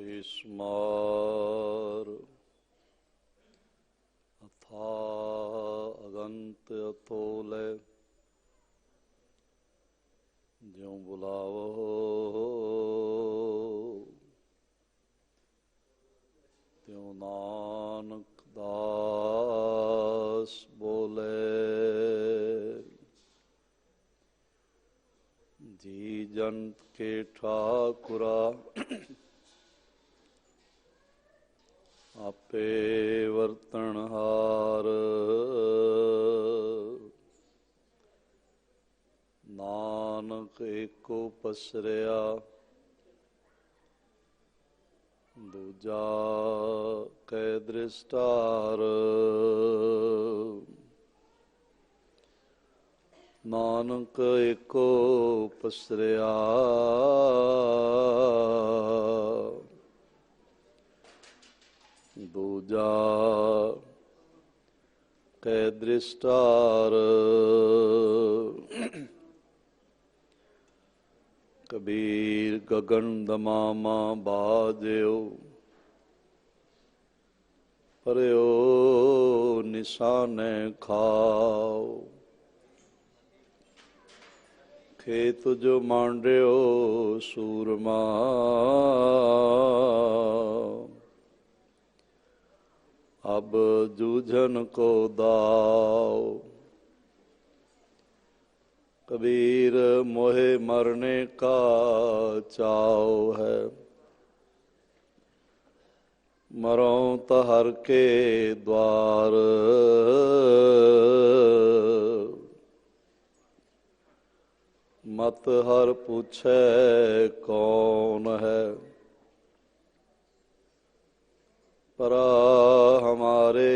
बेशुमार अथाह अगंत अतोल ज्यों बुलावो त्यों नानक दास बोले। जी जंत के ठाकुरा आपे वर्तनहार नानक एको पसरिया दूजा कै दृष्टार। नानक एको पसरिया दूजा कै दृष्टार। कबीर गगन दमामा बाज्यो परयो निशाने खाओ। खेत जो मांड्यो सूरमा अब जूझन को दाओ। कबीर मोहे मरने का चाव है मरों त हर के द्वार। मत हर पूछे कौन है परा हमारे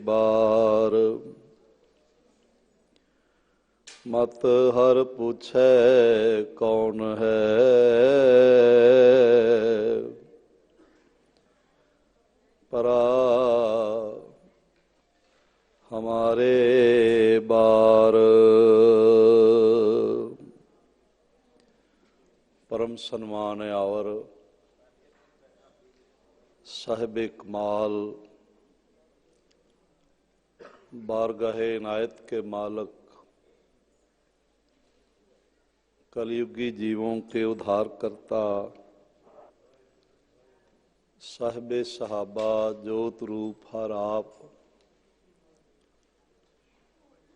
बार। मत हर पूछे कौन है परा हमारे बार। परम सन्मान आवर साहिब कमाल बारगाहे इनायत के मालक कलयुगी जीवों के उद्धार करता साहिबे सहाबा जोत रूप हर आप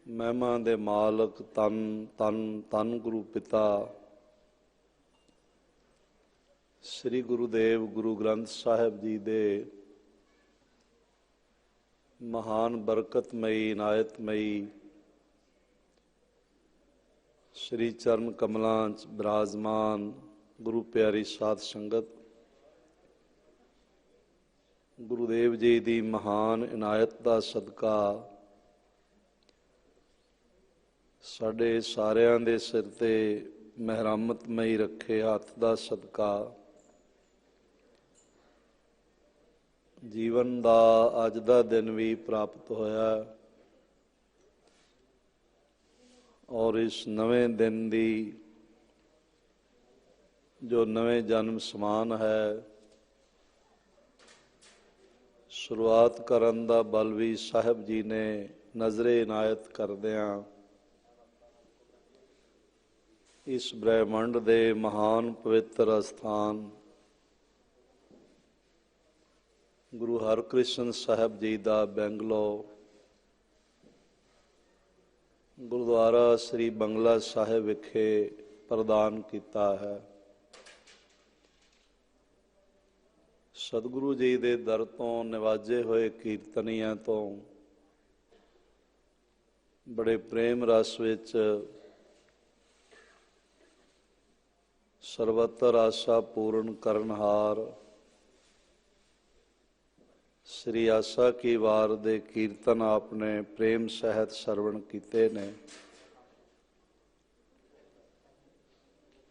महिमा दे मालक तन तन तन गुरु पिता श्री गुरुदेव गुरु ग्रंथ साहिब जी दे महान बरकतमयी इनायतमयी श्री चरण कमलां च विराजमान गुरु प्यारी साध संगत गुरुदेव जी दी महान इनायत दा सदका साडे सारियां दे सिर ते महरामतमई रखे हथ दा सदका जीवन दा अज दा दिन भी प्राप्त होया और इस नवें दिन दी जो नवें जन्म समान है शुरुआत करन दा बल भी साहिब जी ने नजरे इनायत करदियां इस ब्रह्मंड दे महान पवित्र अस्थान गुरु हरकृष्ण साहिब जी दा बैंगलो गुरुद्वारा श्री बंगला साहिब विखे प्रदान किया है। सतगुरु जी दे दर तो निवाजे हुए कीर्तनियां तो बड़े प्रेम रस विच सर्वत्र आशा पूर्ण करनहार श्री आशा की वार दे कीर्तन आपने प्रेम सहित सरवण कीते ने।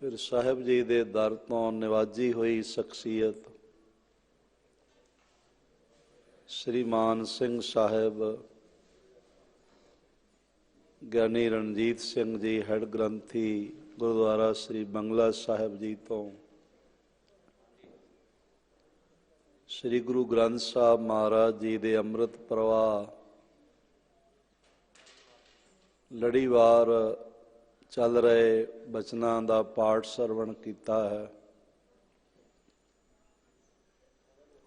फिर साहिब जी दे दर तो निवाजी हुई शख्सियत श्री मान सिंह साहिब ज्ञानी रणजीत सिंह जी हेड ग्रंथी गुरुद्वारा श्री बंगला साहिब जी तो ਸ੍ਰੀ ਗੁਰੂ ਗ੍ਰੰਥ ਸਾਹਿਬ ਮਹਾਰਾਜ ਜੀ ਦੇ ਅੰਮ੍ਰਿਤ ਪ੍ਰਵਾਹ ਲੜੀਵਾਰ ਚੱਲ ਰਹੇ ਬਚਨਾਂ ਦਾ ਪਾਠ ਸਰਵਣ ਕੀਤਾ ਹੈ।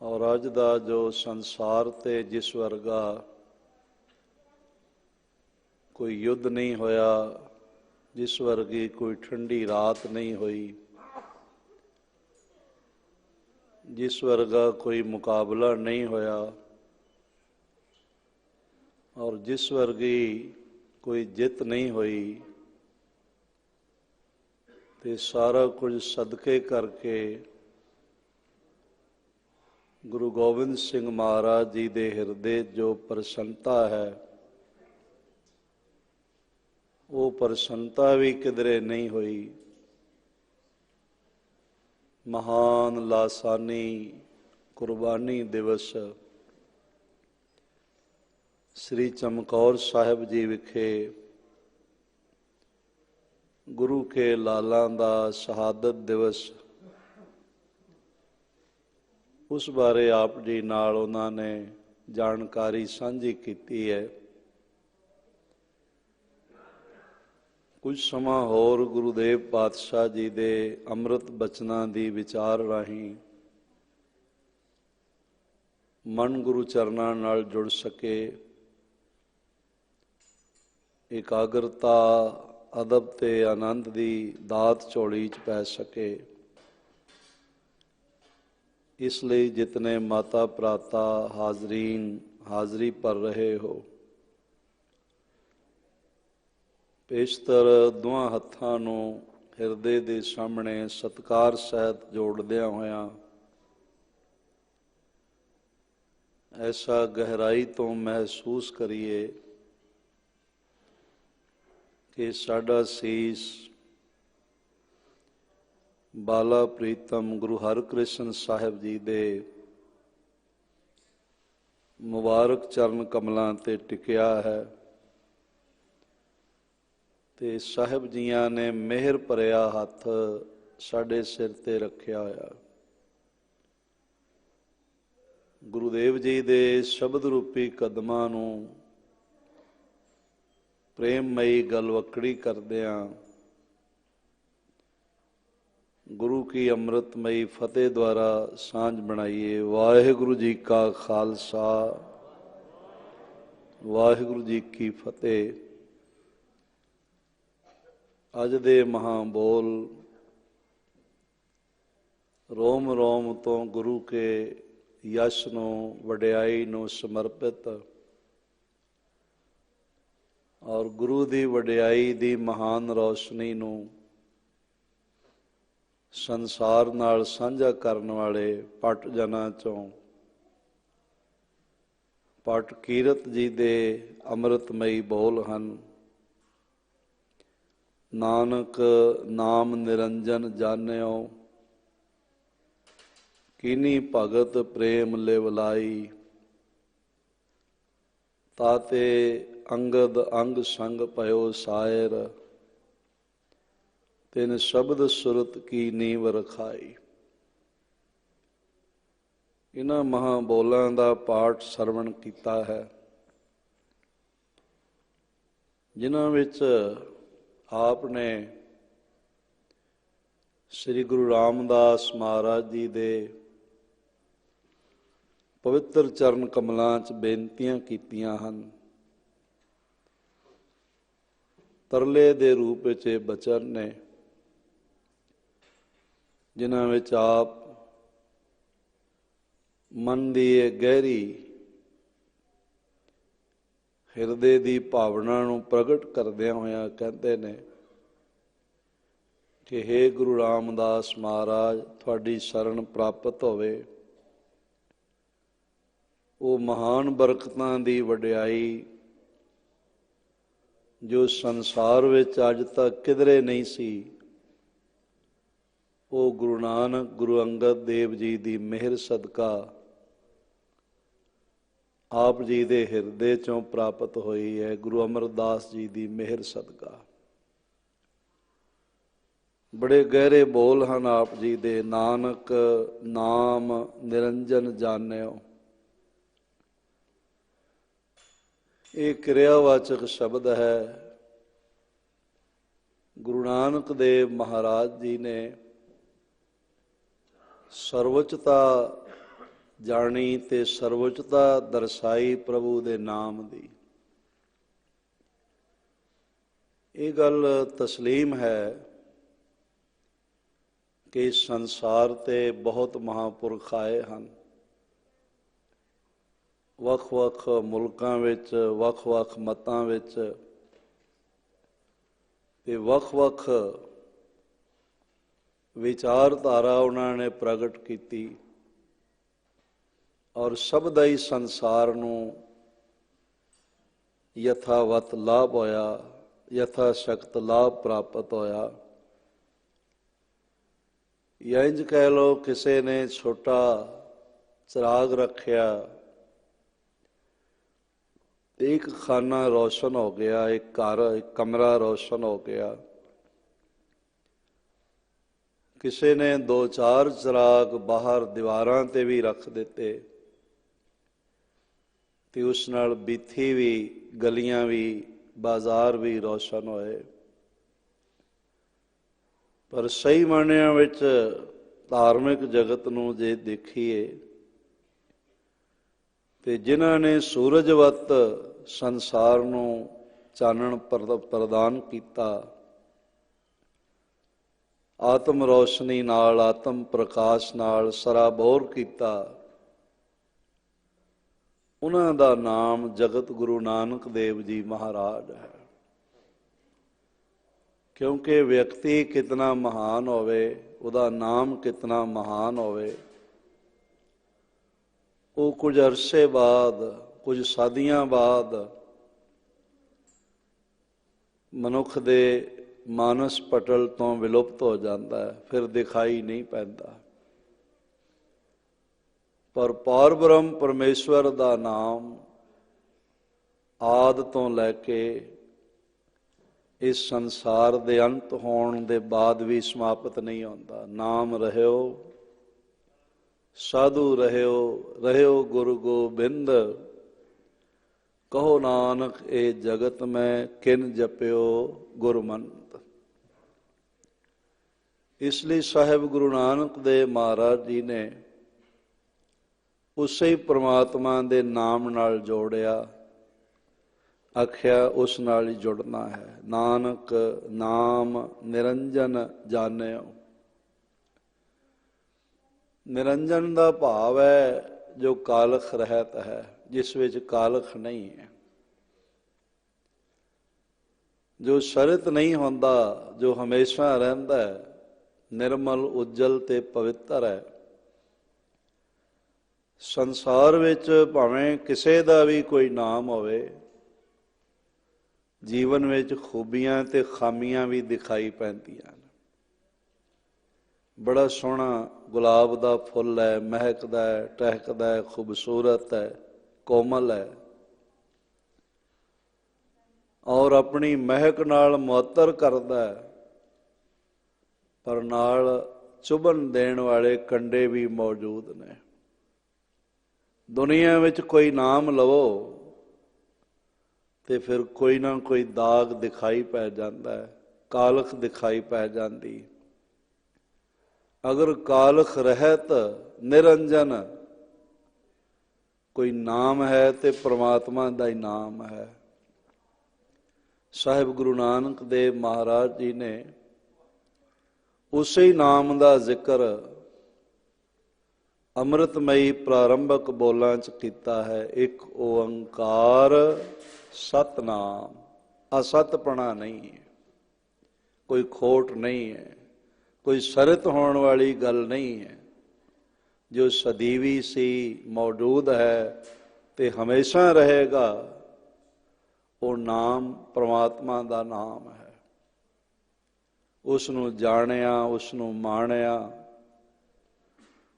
ਔਰ ਅੱਜ ਦਾ ਜੋ ਸੰਸਾਰ ਤੇ ਜਿਸ ਵਰਗਾ ਕੋਈ ਯੁੱਧ ਨਹੀਂ ਹੋਇਆ, ਜਿਸ ਵਰਗੀ ਕੋਈ ਠੰਡੀ ਰਾਤ ਨਹੀਂ ਹੋਈ, ਜਿਸ ਵਰਗਾ ਕੋਈ ਮੁਕਾਬਲਾ ਨਹੀਂ ਹੋਇਆ, ਔਰ ਜਿਸ ਵਰਗੀ ਕੋਈ ਜਿੱਤ ਨਹੀਂ ਹੋਈ, ਤੇ ਸਾਰਾ ਕੁਝ ਸਦਕੇ ਕਰਕੇ ਗੁਰੂ ਗੋਬਿੰਦ ਸਿੰਘ ਮਹਾਰਾਜ ਜੀ ਦੇ ਹਿਰਦੇ ਜੋ ਪ੍ਰਸੰਨਤਾ ਹੈ, ਉਹ ਪ੍ਰਸੰਨਤਾ ਵੀ ਕਿਧਰੇ ਨਹੀਂ ਹੋਈ। ਮਹਾਨ ਲਾਸਾਨੀ ਕੁਰਬਾਨੀ ਦਿਵਸ ਸ੍ਰੀ ਚਮਕੌਰ ਸਾਹਿਬ ਜੀ ਵਿਖੇ ਗੁਰੂ ਕੇ ਲਾਲਾਂ ਦਾ ਸ਼ਹਾਦਤ ਦਿਵਸ, ਉਸ ਬਾਰੇ ਆਪ ਜੀ ਨਾਲ ਉਹਨਾਂ ਨੇ ਜਾਣਕਾਰੀ ਸਾਂਝੀ ਕੀਤੀ ਹੈ। ਕੁਝ ਸਮਾਂ ਹੋਰ ਗੁਰੂਦੇਵ ਪਾਤਸ਼ਾਹ ਜੀ ਦੇ ਅੰਮ੍ਰਿਤ ਬਚਨਾਂ ਦੀ ਵਿਚਾਰ ਰਾਹੀਂ ਮਨ ਗੁਰੂ ਚਰਨਾਂ ਨਾਲ ਜੁੜ ਸਕੇ, ਇਕਾਗਰਤਾ, ਅਦਬ ਤੇ ਆਨੰਦ ਦੀ ਦਾਤ ਝੋਲੀ 'ਚ ਪੈ ਸਕੇ। ਇਸ ਲਈ ਜਿਤਨੇ ਮਾਤਾ ਭਰਾਤਾ ਹਾਜ਼ਰੀਨ ਹਾਜ਼ਰੀ ਭਰ ਰਹੇ ਹੋ, ਪੇਸ਼ਤਰ ਦੋਹਾਂ ਹੱਥਾਂ ਨੂੰ ਹਿਰਦੇ ਦੇ ਸਾਹਮਣੇ ਸਤਿਕਾਰ ਸਹਿਤ ਜੋੜਦਿਆਂ ਹੋਇਆਂ ਐਸਾ ਗਹਿਰਾਈ ਤੋਂ ਮਹਿਸੂਸ ਕਰੀਏ ਕਿ ਸਾਡਾ ਸੀਸ ਬਾਲਾ ਪ੍ਰੀਤਮ ਗੁਰੂ ਹਰਕ੍ਰਿਸ਼ਨ ਸਾਹਿਬ ਜੀ ਦੇ ਮੁਬਾਰਕ ਚਰਨ ਕਮਲਾਂ ਤੇ ਟਿਕਿਆ ਹੈ, ਤੇ ਸਾਹਿਬ ਜੀਆਂ ਨੇ ਮਿਹਰ ਭਰਿਆ ਹੱਥ ਸਾਡੇ ਸਿਰ ਤੇ ਰੱਖਿਆ ਹੋਇਆ। ਗੁਰੂਦੇਵ ਜੀ ਦੇ ਸ਼ਬਦ ਰੂਪੀ ਕਦਮਾਂ ਨੂੰ ਪ੍ਰੇਮਮਈ ਗਲਵੱਕੜੀ ਕਰਦਿਆਂ ਗੁਰੂ ਕੀ ਅੰਮ੍ਰਿਤਮਈ ਫਤਿਹ ਦੁਆਰਾ ਸਾਂਝ ਬਣਾਈਏ। ਵਾਹਿਗੁਰੂ ਜੀ ਕਾ ਖਾਲਸਾ, ਵਾਹਿਗੁਰੂ ਜੀ ਕੀ ਫਤਿਹ। ਅੱਜ ਦੇ ਮਹਾਂਬੋਲ ਰੋਮ ਰੋਮ ਤੋਂ ਗੁਰੂ ਕੇ ਯਸ਼ ਨੂੰ, ਵਡਿਆਈ ਨੂੰ ਸਮਰਪਿਤ, ਔਰ ਗੁਰੂ ਦੀ ਵਡਿਆਈ ਦੀ ਮਹਾਨ ਰੌਸ਼ਨੀ ਨੂੰ ਸੰਸਾਰ ਨਾਲ ਸਾਂਝਾ ਕਰਨ ਵਾਲੇ ਪਟ ਜਨਾਂ ਚੋਂ ਪਟ ਕੀਰਤ ਜੀ ਦੇ ਅੰਮ੍ਰਿਤਮਈ ਬੋਲ ਹਨ। ਨਾਨਕ ਨਾਮ ਨਿਰੰਜਨ ਜਾਣਿਓ, ਕੀਨੀ ਭਗਤ ਪ੍ਰੇਮ ਲਿਵ ਲਾਈ, ਤਾਤੇ ਅੰਗਦ ਅੰਗ ਸੰਗ ਭਇਓ ਸਾਇਰ, ਤਿਨ ਸ਼ਬਦ ਸੁਰਤ ਕੀ ਨੀਵ ਰਖਾਈ। ਇਹਨਾਂ ਮਹਾਂਬੋਲਾਂ ਦਾ ਪਾਠ ਸਰਵਣ ਕੀਤਾ ਹੈ, ਜਿਨ੍ਹਾਂ ਵਿੱਚ ਆਪ ਨੇ ਸ੍ਰੀ ਗੁਰੂ ਰਾਮਦਾਸ ਮਹਾਰਾਜ ਜੀ ਦੇ ਪਵਿੱਤਰ ਚਰਨ ਕਮਲਾਂ 'ਚ ਬੇਨਤੀਆਂ ਕੀਤੀਆਂ ਹਨ। ਤਰਲੇ ਦੇ ਰੂਪ ਵਿੱਚ ਇਹ ਬਚਨ ਨੇ, ਜਿਨ੍ਹਾਂ ਵਿੱਚ ਆਪ ਮਨ ਦੀ ਇਹ ਗਹਿਰੀ ਹਿਰਦੇ ਦੀ ਭਾਵਨਾ ਨੂੰ ਪ੍ਰਗਟ ਕਰਦਿਆਂ ਹੋਇਆਂ ਕਹਿੰਦੇ ਨੇ ਕਿ ਹੇ ਗੁਰੂ ਰਾਮਦਾਸ ਮਹਾਰਾਜ, ਤੁਹਾਡੀ ਸ਼ਰਨ ਪ੍ਰਾਪਤ ਹੋਵੇ। ਉਹ ਮਹਾਨ ਬਰਕਤਾਂ ਦੀ ਵਡਿਆਈ ਜੋ ਸੰਸਾਰ ਵਿੱਚ ਅੱਜ ਤੱਕ ਕਿਧਰੇ ਨਹੀਂ ਸੀ, ਉਹ ਗੁਰੂ ਨਾਨਕ, ਗੁਰੂ ਅੰਗਦ ਦੇਵ ਜੀ ਦੀ ਮਿਹਰ ਸਦਕਾ ਆਪ ਜੀ ਦੇ ਹਿਰਦੇ ਚੋਂ ਪ੍ਰਾਪਤ ਹੋਈ ਹੈ। ਗੁਰੂ ਅਮਰਦਾਸ ਜੀ ਦੀ ਮਿਹਰ ਸਦਕਾ बड़े गहरे बोल हैं आप जी दे। नानक नाम निरंजन जानियो। ये क्रियावाचक शब्द है। गुरु नानक देव महाराज जी ने सर्वोच्चता जानी ते सर्वोच्चता दर्शाई प्रभु दे नाम दी। ये गल तस्लीम है कि संसार ते बहुत महापुरख आए हैं। ਵੱਖ-ਵੱਖ ਮੁਲਕਾਂ ਵਿੱਚ, ਵੱਖ-ਵੱਖ ਮਤਾਂ ਵਿੱਚ ਤੇ ਵੱਖ-ਵੱਖ ਵਿਚਾਰਧਾਰਾ ਉਹਨਾਂ ਨੇ ਪ੍ਰਗਟ ਕੀਤੀ ਔਰ ਸਭ ਦਾ ਹੀ ਸੰਸਾਰ ਨੂੰ ਯਥਾਵਤ ਲਾਭ ਹੋਇਆ, ਯਥਾ ਸ਼ਕਤ ਲਾਭ ਪ੍ਰਾਪਤ ਹੋਇਆ। ਜਾਂ ਇੰਝ ਕਹਿ ਲਓ, ਕਿਸੇ ਨੇ ਛੋਟਾ ਚਿਰਾਗ ਰੱਖਿਆ, एक खाना रोशन हो गया, एक घर, एक कमरा रोशन हो गया। किसी ने दो चार चिराग बाहर दीवारां ते भी रख दिते ते उस नाल बीथी भी, गलियां भी, बाजार भी रोशन होए। पर सही मायनिਆਂ ਵਿੱਚ धार्मिक जगत ਨੂੰ जे देखीए ਤੇ ਜਿਨ੍ਹਾਂ ਨੇ ਸੂਰਜਵਤ ਸੰਸਾਰ ਨੂੰ ਚਾਨਣ ਪ੍ਰਦਾਨ ਕੀਤਾ, ਆਤਮ ਰੋਸ਼ਨੀ ਨਾਲ, ਆਤਮ ਪ੍ਰਕਾਸ਼ ਨਾਲ ਸਰਾਬੋਰ ਕੀਤਾ, ਉਹਨਾਂ ਦਾ ਨਾਮ ਜਗਤ ਗੁਰੂ ਨਾਨਕ ਦੇਵ ਜੀ ਮਹਾਰਾਜ ਹੈ। ਕਿਉਂਕਿ ਵਿਅਕਤੀ ਕਿਤਨਾ ਮਹਾਨ ਹੋਵੇ, ਉਹਦਾ ਨਾਮ ਕਿਤਨਾ ਮਹਾਨ ਹੋਵੇ, ਉਹ ਕੁਝ ਅਰਸੇ ਬਾਅਦ, ਕੁਝ ਸਾਦੀਆਂ ਬਾਅਦ ਮਨੁੱਖ ਦੇ ਮਾਨਸ ਪਟਲ ਤੋਂ ਵਿਲੁਪਤ ਹੋ ਜਾਂਦਾ ਹੈ, ਫਿਰ ਦਿਖਾਈ ਨਹੀਂ ਪੈਂਦਾ। ਪਰ ਪਾਰ ਬ੍ਰਹਮ ਪਰਮੇਸ਼ਵਰ ਦਾ ਨਾਮ ਆਦਿ ਤੋਂ ਲੈ ਕੇ ਇਸ ਸੰਸਾਰ ਦੇ ਅੰਤ ਹੋਣ ਦੇ ਬਾਅਦ ਵੀ ਸਮਾਪਤ ਨਹੀਂ ਹੁੰਦਾ। ਨਾਮ ਰਹਿਓ साधु रहियो, रहियो गुरु गोबिंद, कहो नानक ए जगत में किन जपियो गुरमंत। इसलिए साहिब गुरु नानक देव महाराज जी ने उसे ही परमात्मा दे नाम नाल जोड़िया, आख्या उस नाल ही जुड़ना है। नानक नाम निरंजन जानियो। निरंजन का भाव है जो कालख रहत है, जिस विच कालख नहीं है, जो शरित नहीं होंदा, जो हमेशा रहिंदा है, निर्मल उज्जल ते पवित्र है। संसार विच भावें किसे दा भी कोई नाम होवे, जीवन विच खूबियां ते खामियां भी दिखाई पैंदियां। बड़ा सोहना गुलाब का फुल है, महकदा है, टहकदा है, खूबसूरत है, कोमल है और अपनी महक नाल मुअत्तर करदा है, पर नाल चुभन देण वाले कंडे भी मौजूद ने। दुनिया विच कोई नाम लवो ते फिर कोई ना कोई दाग दिखाई पै जाता है, कालख दिखाई पै जाती। अगर कालख रहत निरंजन कोई नाम है तो परमात्मा का ही नाम है। साहिब गुरु नानक देव महाराज जी ने उसे ही नाम का जिक्र अमृतमयी प्रारंभक बोलां च कीता है। एक ओंकार सतनाम। असतपना नहीं है, कोई खोट नहीं है, कोई शरत होने वाली गल नहीं है। जो सदीवी सी मौजूद है ते हमेशा रहेगा, वो नाम परमात्मा का नाम है। उसनूं जाणिया, उसनूं माणिया,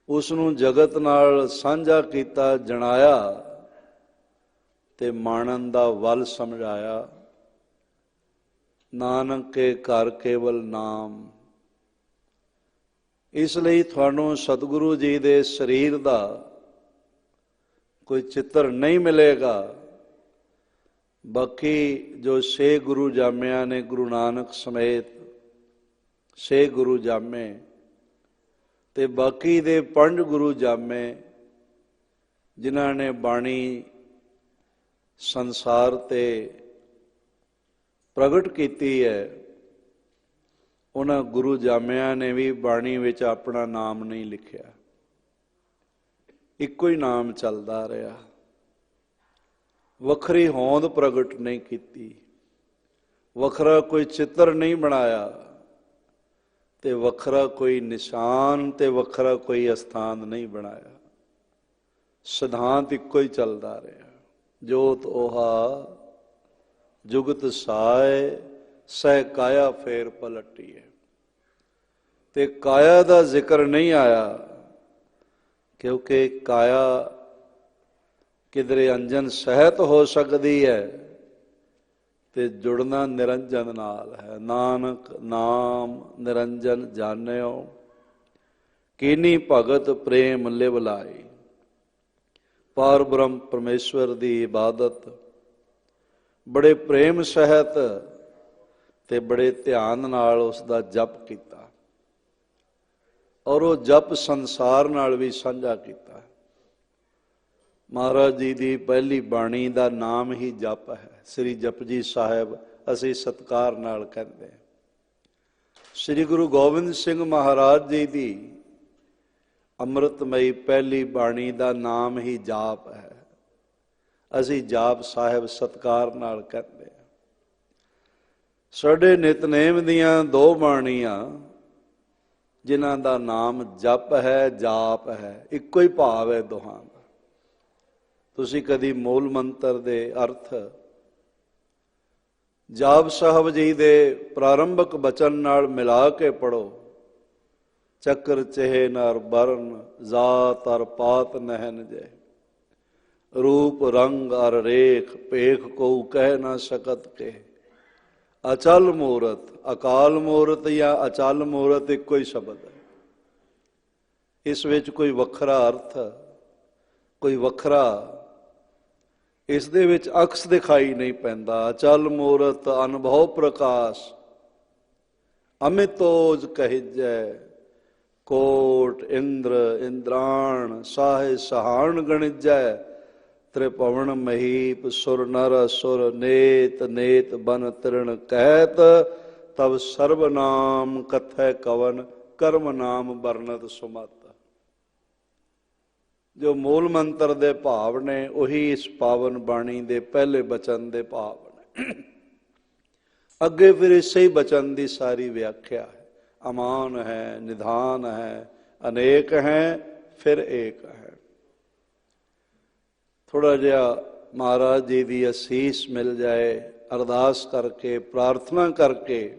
उसनूं जगत नाल साझा कीता, जणाया ते माणन दा वल समझाया। नानक के घर केवल नाम, ਇਸ ਲਈ ਤੁਹਾਨੂੰ ਸਤਿਗੁਰੂ ਜੀ ਦੇ ਸਰੀਰ ਦਾ ਕੋਈ ਚਿੱਤਰ ਨਹੀਂ ਮਿਲੇਗਾ। ਬਾਕੀ ਜੋ 6 ਗੁਰੂ ਜਾਮਿਆਂ ਨੇ, ਗੁਰੂ ਨਾਨਕ ਸਮੇਤ 6 ਗੁਰੂ ਜਾਮੇ ਤੇ ਬਾਕੀ ਦੇ 5 ਗੁਰੂ ਜਾਮੇ ਜਿਨ੍ਹਾਂ ਨੇ ਬਾਣੀ ਸੰਸਾਰ ਤੇ ਪ੍ਰਗਟ ਕੀਤੀ ਹੈ, ਉਹਨਾਂ ਗੁਰੂ ਜਾਮਿਆਂ ਨੇ ਵੀ ਬਾਣੀ ਵਿੱਚ ਆਪਣਾ ਨਾਮ ਨਹੀਂ ਲਿਖਿਆ। ਇੱਕੋ ਹੀ ਨਾਮ ਚੱਲਦਾ ਰਿਹਾ, ਵੱਖਰੀ ਹੋਂਦ ਪ੍ਰਗਟ ਨਹੀਂ ਕੀਤੀ, ਵੱਖਰਾ ਕੋਈ ਚਿੱਤਰ ਨਹੀਂ ਬਣਾਇਆ ਤੇ ਵੱਖਰਾ ਕੋਈ ਨਿਸ਼ਾਨ ਤੇ ਵੱਖਰਾ ਕੋਈ ਅਸਥਾਨ ਨਹੀਂ ਬਣਾਇਆ। ਸਿਧਾਂਤ ਇੱਕੋ ਹੀ ਚੱਲਦਾ ਰਿਹਾ। ਜੋਤ 오ਹਾ ਜੁਗਤ ਸਾਏ, ਸਹਿ ਕਾਇਆ ਫੇਰ ਪਲਟੀ ਹੈ। ਤੇ ਕਾਇਆ ਦਾ ਜ਼ਿਕਰ ਨਹੀਂ ਆਇਆ ਕਿਉਂਕਿ ਕਾਇਆ ਕਿਧਰੇ ਅੰਜਨ ਸਹਿਤ ਹੋ ਸਕਦੀ ਹੈ ਤੇ ਜੁੜਨਾ ਨਿਰੰਜਨ ਨਾਲ ਹੈ। ਨਾਨਕ ਨਾਮ ਨਿਰੰਜਨ ਜਾਣਿਓ, ਕੀਨੀ ਭਗਤ ਪ੍ਰੇਮ ਲਿਵ ਲਾਈ। ਪਾਰ ਬ੍ਰਹਮ ਪਰਮੇਸ਼ਵਰ ਦੀ ਇਬਾਦਤ ਬੜੇ ਪ੍ਰੇਮ ਸਹਿਤ ਤੇ ਬੜੇ ਧਿਆਨ ਨਾਲ ਉਸ ਦਾ ਜਪ ਕੀਤਾ, ਔਰ ਉਹ ਜਪ ਸੰਸਾਰ ਨਾਲ ਵੀ ਸਾਂਝਾ ਕੀਤਾ। ਮਹਾਰਾਜ ਜੀ ਦੀ ਪਹਿਲੀ ਬਾਣੀ ਦਾ ਨਾਮ ਹੀ ਜਪ ਹੈ। ਸ੍ਰੀ ਜਪਜੀ ਸਾਹਿਬ ਅਸੀਂ ਸਤਿਕਾਰ ਨਾਲ ਕਹਿੰਦੇ ਹਾਂ। ਸ੍ਰੀ ਗੁਰੂ ਗੋਬਿੰਦ ਸਿੰਘ ਮਹਾਰਾਜ ਜੀ ਦੀ ਅੰਮ੍ਰਿਤਮਈ ਪਹਿਲੀ ਬਾਣੀ ਦਾ ਨਾਮ ਹੀ ਜਾਪ ਹੈ। ਅਸੀਂ ਜਾਪ ਸਾਹਿਬ ਸਤਿਕਾਰ ਨਾਲ ਕਹਿੰਦੇ ਹਾਂ। ਸਾਡੇ ਨਿਤਨੇਮ ਦੀਆਂ 2 ਬਾਣੀਆਂ ਜਿਨ੍ਹਾਂ ਦਾ ਨਾਮ ਜਪ ਹੈ, ਜਾਪ ਹੈ, ਇੱਕੋ ਹੀ ਭਾਵ ਹੈ ਦੋਹਾਂ ਦਾ। ਤੁਸੀਂ ਕਦੀ ਮੂਲ ਮੰਤਰ ਦੇ ਅਰਥ ਜਾਪ ਸਾਹਿਬ ਜੀ ਦੇ ਪ੍ਰਾਰੰਭਕ ਬਚਨ ਨਾਲ ਮਿਲਾ ਕੇ ਪੜੋ। ਚੱਕਰ ਚਿਹੇ ਨਰ ਬਰਨ, ਜ਼ਾਤ ਅਰ ਪਾਤ ਨਹਿਨ ਜੈ। ਰੂਪ ਰੰਗ ਅਰ ਰੇਖ, ਭੇਖ ਕੋ ਕਹਿ ਨਾ ਸਕਤ ਕੇ। ਅਚਲ ਮੂਰਤ, ਅਕਾਲ ਮੂਰਤ ਜਾਂ ਅਚਲ ਮੂਰਤ ਇੱਕੋ ਹੀ ਸ਼ਬਦ ਹੈ। ਇਸ ਵਿੱਚ ਕੋਈ ਵੱਖਰਾ ਅਰਥ, ਕੋਈ ਵੱਖਰਾ ਇਸ ਦੇ ਵਿੱਚ ਅਕਸ ਦਿਖਾਈ ਨਹੀਂ ਪੈਂਦਾ। ਅਚਲ ਮੂਰਤ ਅਨੁਭਵ ਪ੍ਰਕਾਸ਼, ਅਮਿਤੋਜ ਕਹਿਜੈ। ਕੋਟ ਇੰਦਰ ਇੰਦਰਾਣ, ਸਾਹੇ ਸਹਾਣ ਗਣਿਜੈ। ਤ੍ਰਿਭਵਨ ਮਹੀਪ, ਸੁਰ ਨਰ ਅਸੁਰ, ਨੇਤ ਨੇਤ ਬਨ ਤ੍ਰਿਣ ਕਹਿਤ। ਤਬ ਸਰਬ ਨਾਮ ਕਥੈ ਕਵਨ, ਕਰਮ ਨਾਮ ਵਰਨਤ ਸੁਮਤ। ਜੋ ਮੂਲ ਮੰਤਰ ਦੇ ਭਾਵ ਨੇ ਉਹੀ ਇਸ ਪਾਵਨ ਬਾਣੀ ਦੇ ਪਹਿਲੇ ਬਚਨ ਦੇ ਭਾਵ ਨੇ। ਅੱਗੇ ਫਿਰ ਇਸੇ ਹੀ ਬਚਨ ਦੀ ਸਾਰੀ ਵਿਆਖਿਆ ਹੈ। ਅਮਾਨ ਹੈ, ਨਿਧਾਨ ਹੈ, ਅਨੇਕ ਹੈ, ਫਿਰ ਏਕ ਹੈ। ਥੋੜਾ ਜਿਹਾ ਮਹਾਰਾਜ ਜੀ ਦੀ ਅਸੀਸ ਮਿਲ ਜਾਏ, ਅਰਦਾਸ ਕਰਕੇ, ਪ੍ਰਾਰਥਨਾ ਕਰਕੇ,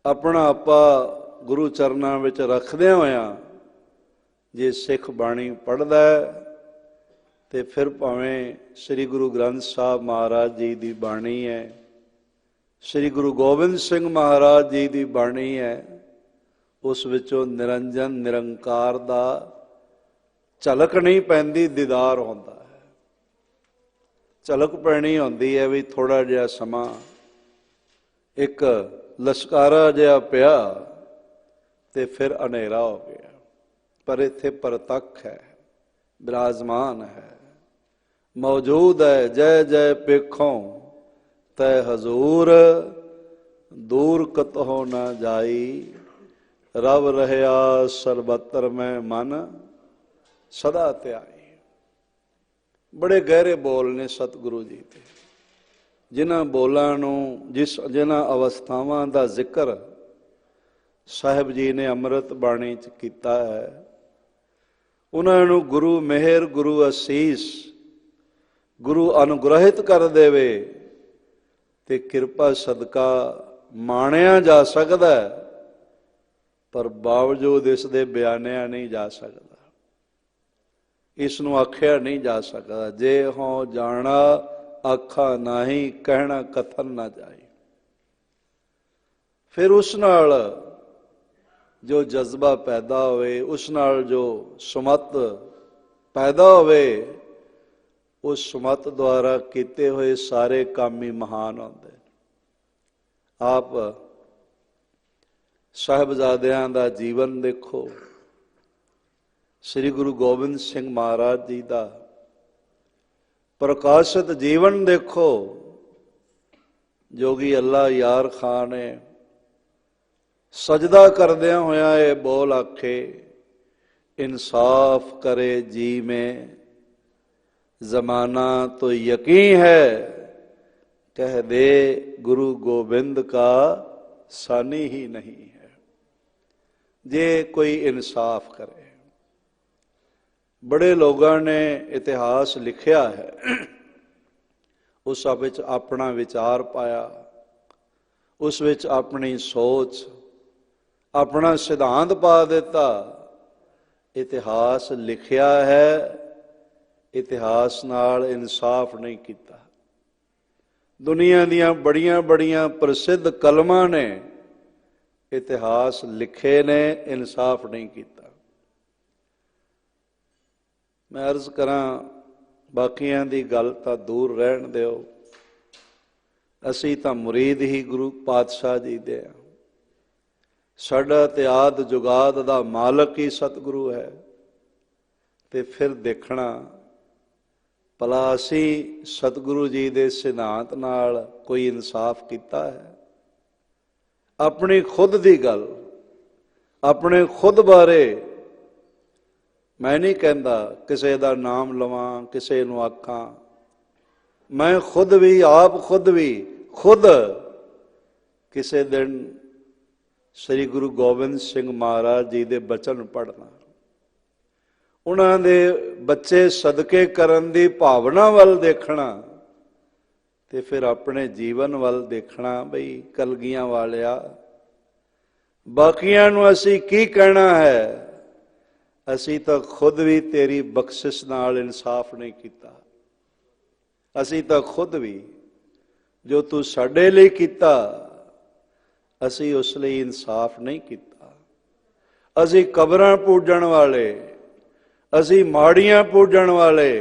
ਆਪਣਾ ਆਪਾ ਗੁਰੂ ਚਰਨਾਂ ਵਿੱਚ ਰੱਖਦਿਆਂ ਹੋਇਆਂ ਜੇ ਸਿੱਖ ਬਾਣੀ ਪੜ੍ਹਦਾ ਤੇ ਫਿਰ ਭਾਵੇਂ ਸ੍ਰੀ ਗੁਰੂ ਗ੍ਰੰਥ ਸਾਹਿਬ ਮਹਾਰਾਜ ਜੀ ਦੀ ਬਾਣੀ ਹੈ, ਸ੍ਰੀ ਗੁਰੂ ਗੋਬਿੰਦ ਸਿੰਘ ਮਹਾਰਾਜ ਜੀ ਦੀ ਬਾਣੀ ਹੈ, ਉਸ ਵਿੱਚੋਂ ਨਿਰੰਜਨ ਨਿਰੰਕਾਰ ਦਾ ਝਲਕ ਨਹੀਂ ਪੈਂਦੀ, ਦੀਦਾਰ ਹੁੰਦਾ ਹੈ। ਝਲਕ ਪੈਣੀ ਹੁੰਦੀ ਹੈ ਵੀ ਥੋੜਾ ਜਿਹਾ ਸਮਾਂ ਇੱਕ ਲਸ਼ਕਾਰਾ ਜਿਹਾ ਪਿਆ ਤੇ ਫਿਰ ਹਨੇਰਾ ਹੋ ਗਿਆ। ਪਰ ਇੱਥੇ ਪ੍ਰਤੱਖ ਹੈ, ਬਿਰਾਜਮਾਨ ਹੈ, ਮੌਜੂਦ ਹੈ। ਜੈ ਜੈ ਪੇਖੋਂ ਤੈ ਹਜ਼ੂਰ, ਦੂਰ ਕਤਹੁ ਨਾ ਜਾਈ। ਰਵ ਰਹਿਆ ਸਰਬੱਤਰ ਮੈਂ ਮਨ, ਸਦਾ ਧਿਆਈ। ਬੜੇ ਗਹਿਰੇ ਬੋਲ ਨੇ ਸਤਿਗੁਰੂ ਜੀ ਦੇ। ਜਿਨ੍ਹਾਂ ਬੋਲਾਂ ਨੂੰ, ਜਿਨ੍ਹਾਂ ਅਵਸਥਾਵਾਂ ਦਾ ਜ਼ਿਕਰ ਸਾਹਿਬ ਜੀ ਨੇ ਅੰਮ੍ਰਿਤ ਬਾਣੀ 'ਚ ਕੀਤਾ ਹੈ, ਉਹਨਾਂ ਨੂੰ ਗੁਰੂ ਮਿਹਰ, ਗੁਰੂ ਅਸੀਸ, ਗੁਰੂ ਅਨੁਗ੍ਰਹਿਤ ਕਰ ਦੇਵੇ ਤੇ ਕਿਰਪਾ ਸਦਕਾ ਮਾਣਿਆ ਜਾ ਸਕਦਾ, ਪਰ ਬਾਵਜੂਦ ਇਸ ਦੇ ਬਿਆਨਿਆ ਨਹੀਂ ਜਾ ਸਕਦਾ। ਇਸ ਨੂੰ ਆਖਿਆ ਨਹੀਂ ਜਾ ਸਕਦਾ। ਜੇ ਹੋਂ ਜਾਣਾ ਆਖਾ ਨਾਹੀਂ, ਕਹਿਣਾ ਕਥਨ ਨਾ ਜਾਏ। ਫਿਰ ਉਸ ਨਾਲ जो जज्बा पैदा होवे, उस नाल जो सुमत पैदा होवे, उस सुमत द्वारा किए हुए सारे काम ही महान होंदे। आप साहिबजादियां दा जीवन देखो, श्री गुरु गोबिंद सिंह महाराज जी का प्रकाशित जीवन देखो। जोगी अल्लाह यार खान ने सजदा करदिया होया ये बोल आखे, इंसाफ करे जी में जमाना तो यकीन है, कह दे गुरु गोबिंद का सानी ही नहीं है। जे कोई इंसाफ करे, बड़े लोगों ने इतिहास लिखिया है, उस विच अपना विचार पाया, उस विच अपनी सोच अपना सिद्धांत पा दिता। इतिहास लिखिया है, इतिहास नाल इंसाफ नहीं किया। दुनिया दियां बड़ियां बड़ियां प्रसिद्ध कलमां ने इतिहास लिखे ने, इंसाफ नहीं किया। मैं अर्ज करा, बाकियां दी गल तां दूर रहन दिओ, असीं तां मुरीद ही गुरु पातशाह जी दे आ। साडा ते आद जुगाद दा मालक ही सतगुरु है। ते फिर देखना भला असीं सतगुरु जी दे सिद्धांत नाल कोई इंसाफ कीता है? अपनी खुद दी गल, अपने खुद बारे मैं नहीं कहता किसी का नाम लवां, किसी नूं आखां। मैं खुद भी, आप खुद भी, खुद किसी दिन श्री गुरु गोबिंद सिंह महाराज जी दे बचन पढ़ना, उन्हां दे बच्चे सदके करन दी भावना वल देखना, ते फिर अपने जीवन वल देखना। बई कलगियां वालिया, बाकियां नूं असीं की कहना है? असीं तो खुद भी तेरी बख्शिश नाल इंसाफ नहीं किया। असीं तो खुद भी जो तू साडे लई कीता, असीं उस लई इंसाफ नहीं किया। असीं कबरां पूजण वाले, असीं माड़ियां पूजण वाले,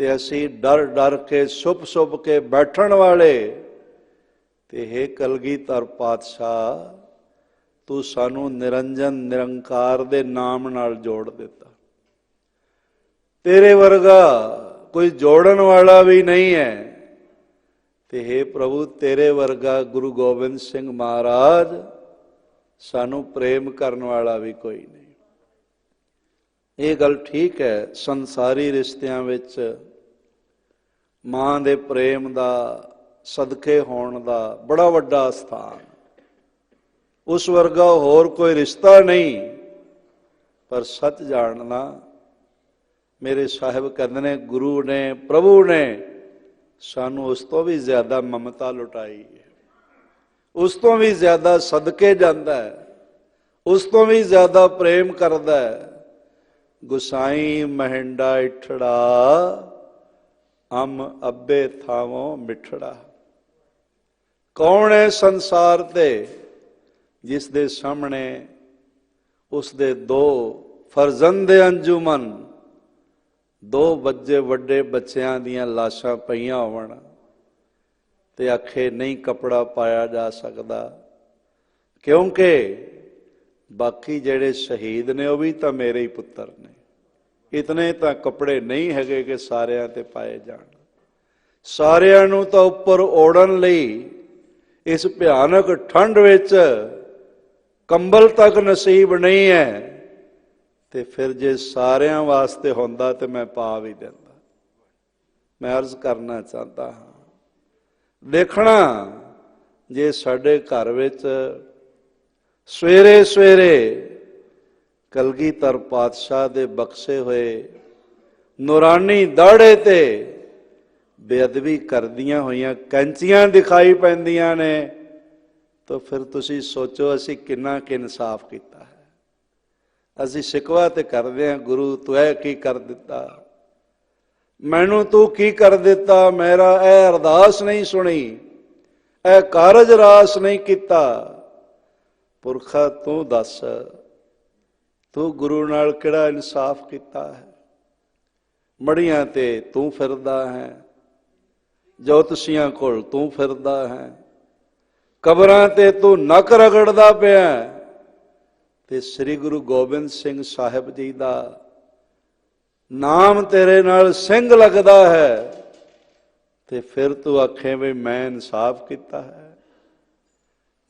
ते असीं डर डर के सुप सुप के बैठण वाले। ते हे कलगीधर पातशाह, तू सानू निरंजन निरंकार दे नाम नाल जोड़ देता। तेरे वर्गा कोई जोड़न वाला भी नहीं है। ते हे प्रभु, तेरे वर्गा गुरु गोबिंद सिंह महाराज सानू प्रेम करन वाला भी कोई नहीं। ये गल ठीक है, संसारी रिश्तियां विच मां दे प्रेम दा, सदके होण दा बड़ा वड्डा स्थान, उस वर्गा होर कोई रिश्ता नहीं। पर सच जानना, मेरे साहिब कहते ने, गुरु ने, प्रभु ने सानू उस तो भी ज्यादा ममता लुटाई है, उस तो भी ज्यादा सदके जांदा है, उस तो भी ज्यादा प्रेम करदा है। गुसाई महिंडा इठड़ा, अम अब्बे थावों मिठड़ा। कौन है संसार ते जिस दे सामने उसदे दो फरजंदे अंजुमन, दो बच्चे वड्डे बच्चों दियां लाशां पईयां होवण ते आखे नहीं कपड़ा पाया जा सकता, क्योंकि बाकी जेड़े शहीद ने वह भी तो मेरे ही पुत्र ने। इतने तो कपड़े नहीं है कि सारियां ते पाए जाण। सारियां नूं तो उपर ओढ़न लई इस भयानक ठंड विच कंबल तक नसीब नहीं है। ते फिर जे सारियां वास्ते होंदा तो मैं पा भी देंदा। मैं अर्ज करना चाहता हाँ, देखना जे साडे घर विच सवेरे सवेरे कलगीधर पातशाह दे बख्शे हुए नूरानी दाड़े ते बेअदबी करदियां होइयां कैंचियां दिखाई पैंदियां ने, तो फिर तुसी सोचो असी किन्ना कि इंसाफ किया है। असी शिकवा ते करदे हां, गुरु तू ऐ की कर दिता, मैनू तू की कर दिता, मेरा ए अरदास नहीं सुनी, ए कारज रास नहीं किता। ਪੁਰਖਾ ਤੂੰ ਦੱਸ, ਤੂੰ ਗੁਰੂ ਨਾਲ ਕਿਹੜਾ ਇਨਸਾਫ ਕੀਤਾ ਹੈ? ਮੜੀਆਂ ਤੇ ਤੂੰ ਫਿਰਦਾ ਹੈ, ਜੋਤਸ਼ੀਆਂ ਕੋਲ ਤੂੰ ਫਿਰਦਾ ਹੈ, ਕਬਰਾਂ ਤੇ ਤੂੰ ਨੱਕ ਰਗੜਦਾ ਪਿਆ, ਤੇ ਸ੍ਰੀ ਗੁਰੂ ਗੋਬਿੰਦ ਸਿੰਘ ਸਾਹਿਬ ਜੀ ਦਾ ਨਾਮ ਤੇਰੇ ਨਾਲ ਸਿੰਘ ਲੱਗਦਾ ਹੈ, ਤੇ ਫਿਰ ਤੂੰ ਆਖੇ ਵੀ ਮੈਂ ਇਨਸਾਫ ਕੀਤਾ ਹੈ।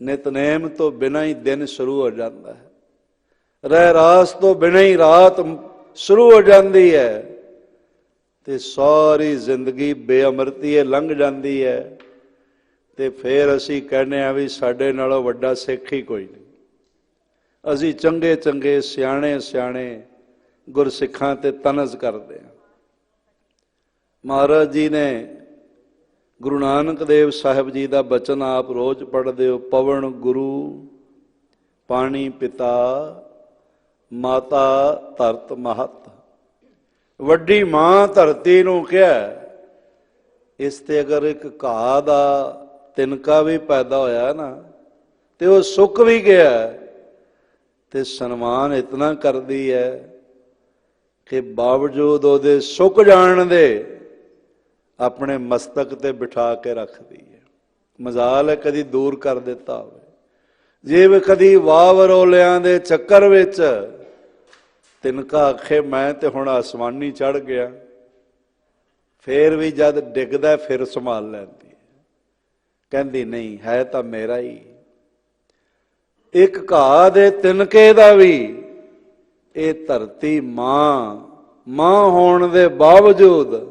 ਨਿਤਨੇਮ ਤੋਂ ਬਿਨਾਂ ਹੀ ਦਿਨ ਸ਼ੁਰੂ ਹੋ ਜਾਂਦਾ ਹੈ, ਰਹਿ ਰਾਸ ਤੋਂ ਬਿਨਾਂ ਹੀ ਰਾਤ ਸ਼ੁਰੂ ਹੋ ਜਾਂਦੀ ਹੈ, ਤੇ ਸਾਰੀ ਜ਼ਿੰਦਗੀ ਬੇਅਮਰਤੀ ਲੰਘ ਜਾਂਦੀ ਹੈ। ਤੇ ਫਿਰ ਅਸੀਂ ਕਹਿੰਦੇ ਹਾਂ ਵੀ ਸਾਡੇ ਨਾਲੋਂ ਵੱਡਾ ਸਿੱਖ ਹੀ ਕੋਈ ਨਹੀਂ। ਅਸੀਂ ਚੰਗੇ ਚੰਗੇ ਸਿਆਣੇ ਸਿਆਣੇ ਗੁਰਸਿੱਖਾਂ ਤੇ ਤਨਜ਼ ਕਰਦੇ ਹਾਂ। ਮਹਾਰਾਜ ਜੀ ਨੇ ਗੁਰੂ ਨਾਨਕ ਦੇਵ ਸਾਹਿਬ ਜੀ ਦਾ ਬਚਨ ਆਪ ਰੋਜ਼ ਪੜ੍ਹਦੇ ਹੋ, ਪਵਨ ਗੁਰੂ ਪਾਣੀ ਪਿਤਾ ਮਾਤਾ ਧਰਤ ਮਹਤ। ਵੱਡੀ ਮਾਂ ਧਰਤੀ ਨੂੰ ਕਿਹਾ। ਇਸ ਤੇ ਅਗਰ ਇੱਕ ਘਾਹ ਦਾ ਤਿਨਕਾ ਵੀ ਪੈਦਾ ਹੋਇਆ ਨਾ ਤੇ ਉਹ ਸੁੱਕ ਵੀ ਗਿਆ ਤੇ ਸਨਮਾਨ ਇਤਨਾ ਕਰਦੀ ਹੈ ਕਿ ਬਾਵਜੂਦ ਉਹਦੇ ਸੁੱਕ ਜਾਣ ਦੇ ਆਪਣੇ ਮਸਤਕ ਤੇ ਬਿਠਾ ਕੇ ਰੱਖਦੀ ਹੈ। ਮਜ਼ਾਲ ਹੈ ਕਦੀ ਦੂਰ ਕਰ ਦਿੱਤਾ ਹੋਵੇ। ਜੇ ਕਦੀ ਵਾਹ ਵਰੋਲਿਆਂ ਦੇ ਚੱਕਰ ਵਿੱਚ ਤਿਨਕਾ ਆਖੇ ਮੈਂ ਤੇ ਹੁਣ ਆਸਮਾਨੀ ਚੜ੍ਹ ਗਿਆ, ਫੇਰ ਵੀ ਜਦ ਡਿੱਗਦਾ ਫਿਰ ਸੰਭਾਲ ਲੈਂਦੀ ਹੈ, ਕਹਿੰਦੀ ਨਹੀਂ ਹੈ ਤਾਂ ਮੇਰਾ ਹੀ। ਇੱਕ ਘਾਹ ਦੇ ਤਿਨਕੇ ਦਾ ਵੀ ਇਹ ਧਰਤੀ ਮਾਂ ਹੋਣ ਦੇ ਬਾਵਜੂਦ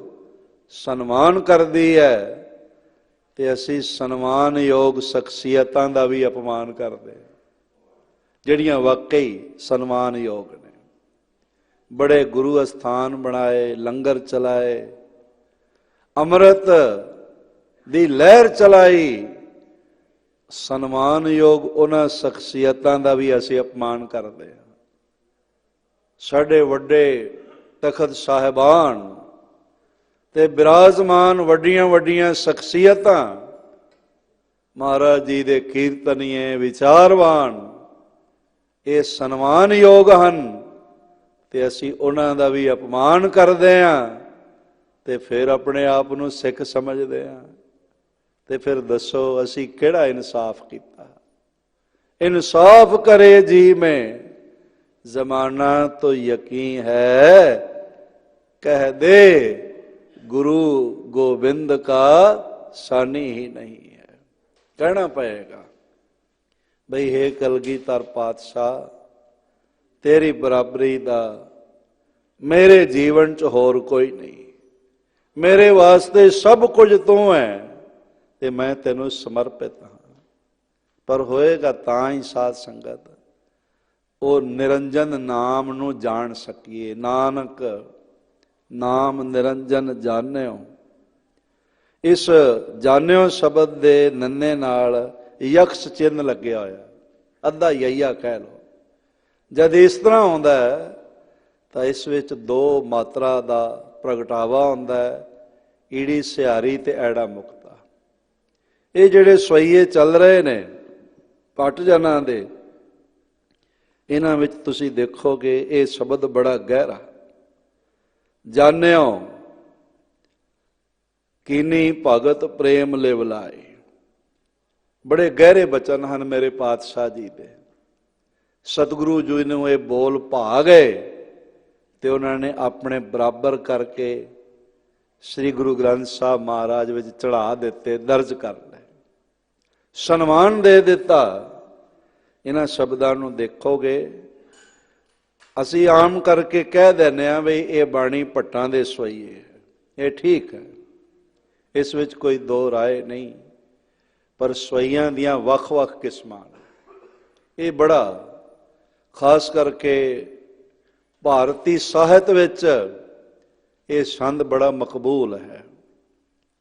ਸਨਮਾਨ ਕਰਦੀ ਹੈ, ਤੇ ਅਸੀਂ ਸਨਮਾਨਯੋਗ ਸ਼ਖਸੀਅਤਾਂ ਦਾ ਵੀ ਅਪਮਾਨ ਕਰਦੇ ਜਿਹੜੀਆਂ ਵਾਕਈ ਸਨਮਾਨਯੋਗ ਨੇ। ਬੜੇ ਗੁਰੂ ਅਸਥਾਨ ਬਣਾਏ, ਲੰਗਰ ਚਲਾਏ, ਅੰਮ੍ਰਿਤ ਦੀ ਲਹਿਰ ਚਲਾਈ, ਸਨਮਾਨਯੋਗ ਉਹਨਾਂ ਸ਼ਖਸੀਅਤਾਂ ਦਾ ਵੀ ਅਸੀਂ ਅਪਮਾਨ ਕਰਦੇ ਹਾਂ। ਸਾਡੇ ਵੱਡੇ ਤਖਤ ਸਾਹਿਬਾਨ ਤੇ ਬਿਰਾਜਮਾਨ ਵੱਡੀਆਂ ਵੱਡੀਆਂ ਸ਼ਖਸੀਅਤਾਂ, ਮਹਾਰਾਜ ਜੀ ਦੇ ਕੀਰਤਨੀਏ ਵਿਚਾਰਵਾਨ, ਇਹ ਸਨਮਾਨਯੋਗ ਹਨ, ਤੇ ਅਸੀਂ ਉਹਨਾਂ ਦਾ ਵੀ ਅਪਮਾਨ ਕਰਦੇ ਹਾਂ, ਤੇ ਫਿਰ ਆਪਣੇ ਆਪ ਨੂੰ ਸਿੱਖ ਸਮਝਦੇ ਹਾਂ। ਤੇ ਫਿਰ ਦੱਸੋ ਅਸੀਂ ਕਿਹੜਾ ਇਨਸਾਫ ਕੀਤਾ? ਇਨਸਾਫ ਕਰੇ ਜੀ ਮੈਂ ਜ਼ਮਾਨਾ ਤੋਂ ਯਕੀਨ ਹੈ, ਕਹਿ ਦੇ ਗੁਰੂ ਗੋਬਿੰਦ ਕਾ ਸਾਨੀ ਹੀ ਨਹੀਂ ਹੈ। ਕਹਿਣਾ ਪਏਗਾ ਬਈ ਹੇ ਕਲਗੀਧਰ ਪਾਤਸ਼ਾਹ, ਤੇਰੀ ਬਰਾਬਰੀ ਦਾ ਮੇਰੇ ਜੀਵਨ 'ਚ ਹੋਰ ਕੋਈ ਨਹੀਂ। ਮੇਰੇ ਵਾਸਤੇ ਸਭ ਕੁਝ ਤੂੰ ਹੈ ਤੇ ਮੈਂ ਤੈਨੂੰ ਸਮਰਪਿਤ ਹਾਂ। ਪਰ ਹੋਏਗਾ ਤਾਂ ਹੀ ਸਾਧ ਸੰਗਤ ਉਹ ਨਿਰੰਜਨ ਨਾਮ ਨੂੰ ਜਾਣ ਸਕੀਏ। ਨਾਨਕ ਨਾਮ ਨਿਰੰਜਨ ਜਾਣਿਓ। ਇਸ ਜਾਣਿਓ ਸ਼ਬਦ ਦੇ ਨੰਨੇ ਨਾਲ ਯਕਸ਼ ਚਿੰਨ ਲੱਗਿਆ ਹੋਇਆ, ਅੱਧਾ ਯਈਆ ਕਹਿ ਲਓ। ਜਦ ਇਸ ਤਰ੍ਹਾਂ ਆਉਂਦਾ ਤਾਂ ਇਸ ਵਿੱਚ ਦੋ ਮਾਤਰਾ ਦਾ ਪ੍ਰਗਟਾਵਾ ਹੁੰਦਾ ਹੈ, ਈੜੀ ਸਿਹਾਰੀ ਤੇ ਐੜਾ ਮੁਕਤਾ। ਇਹ ਜਿਹੜੇ ਸਵਈਏ ਚੱਲ ਰਹੇ ਨੇ ਭੱਟ ਜਨਾਂ ਦੇ, ਇਹਨਾਂ ਵਿੱਚ ਤੁਸੀਂ ਦੇਖੋਗੇ ਇਹ ਸ਼ਬਦ ਬੜਾ ਗਹਿਰਾ। ਜਾਣਿਓ ਕੀਨੀ ਭਗਤ ਪ੍ਰੇਮ ਲਿਵਲਾਏ। ਬੜੇ ਗਹਿਰੇ ਬਚਨ ਹਨ ਮੇਰੇ ਪਾਤਸ਼ਾਹ ਜੀ ਦੇ। ਸਤਿਗੁਰੂ ਜੀ ਨੂੰ ਇਹ ਬੋਲ ਭਾ ਗਏ ਤੇ ਉਹਨਾਂ ਨੇ ਆਪਣੇ ਬਰਾਬਰ ਕਰਕੇ ਸ੍ਰੀ ਗੁਰੂ ਗ੍ਰੰਥ ਸਾਹਿਬ ਮਹਾਰਾਜ ਵਿੱਚ ਚੜ੍ਹਾ ਦਿੱਤੇ, ਦਰਜ ਕਰ ਲਏ, ਸਨਮਾਨ ਦੇ ਦਿੱਤਾ। ਇਹਨਾਂ ਸ਼ਬਦਾਂ ਨੂੰ ਦੇਖੋਗੇ ਅਸੀਂ ਆਮ ਕਰਕੇ ਕਹਿ ਦਿੰਦੇ ਹਾਂ ਵੀ ਇਹ ਬਾਣੀ ਭੱਟਾਂ ਦੇ ਸਵਈਏ। ਇਹ ਠੀਕ ਹੈ, ਇਸ ਵਿੱਚ ਕੋਈ ਦੋ ਰਾਏ ਨਹੀਂ, ਪਰ ਸਵਈਆਂ ਦੀਆਂ ਵੱਖ-ਵੱਖ ਕਿਸਮਾਂ ਨੇ। ਇਹ ਬੜਾ ਖਾਸ ਕਰਕੇ ਭਾਰਤੀ ਸਾਹਿਤ ਵਿੱਚ ਇਹ ਛੰਦ ਬੜਾ ਮਕਬੂਲ ਹੈ,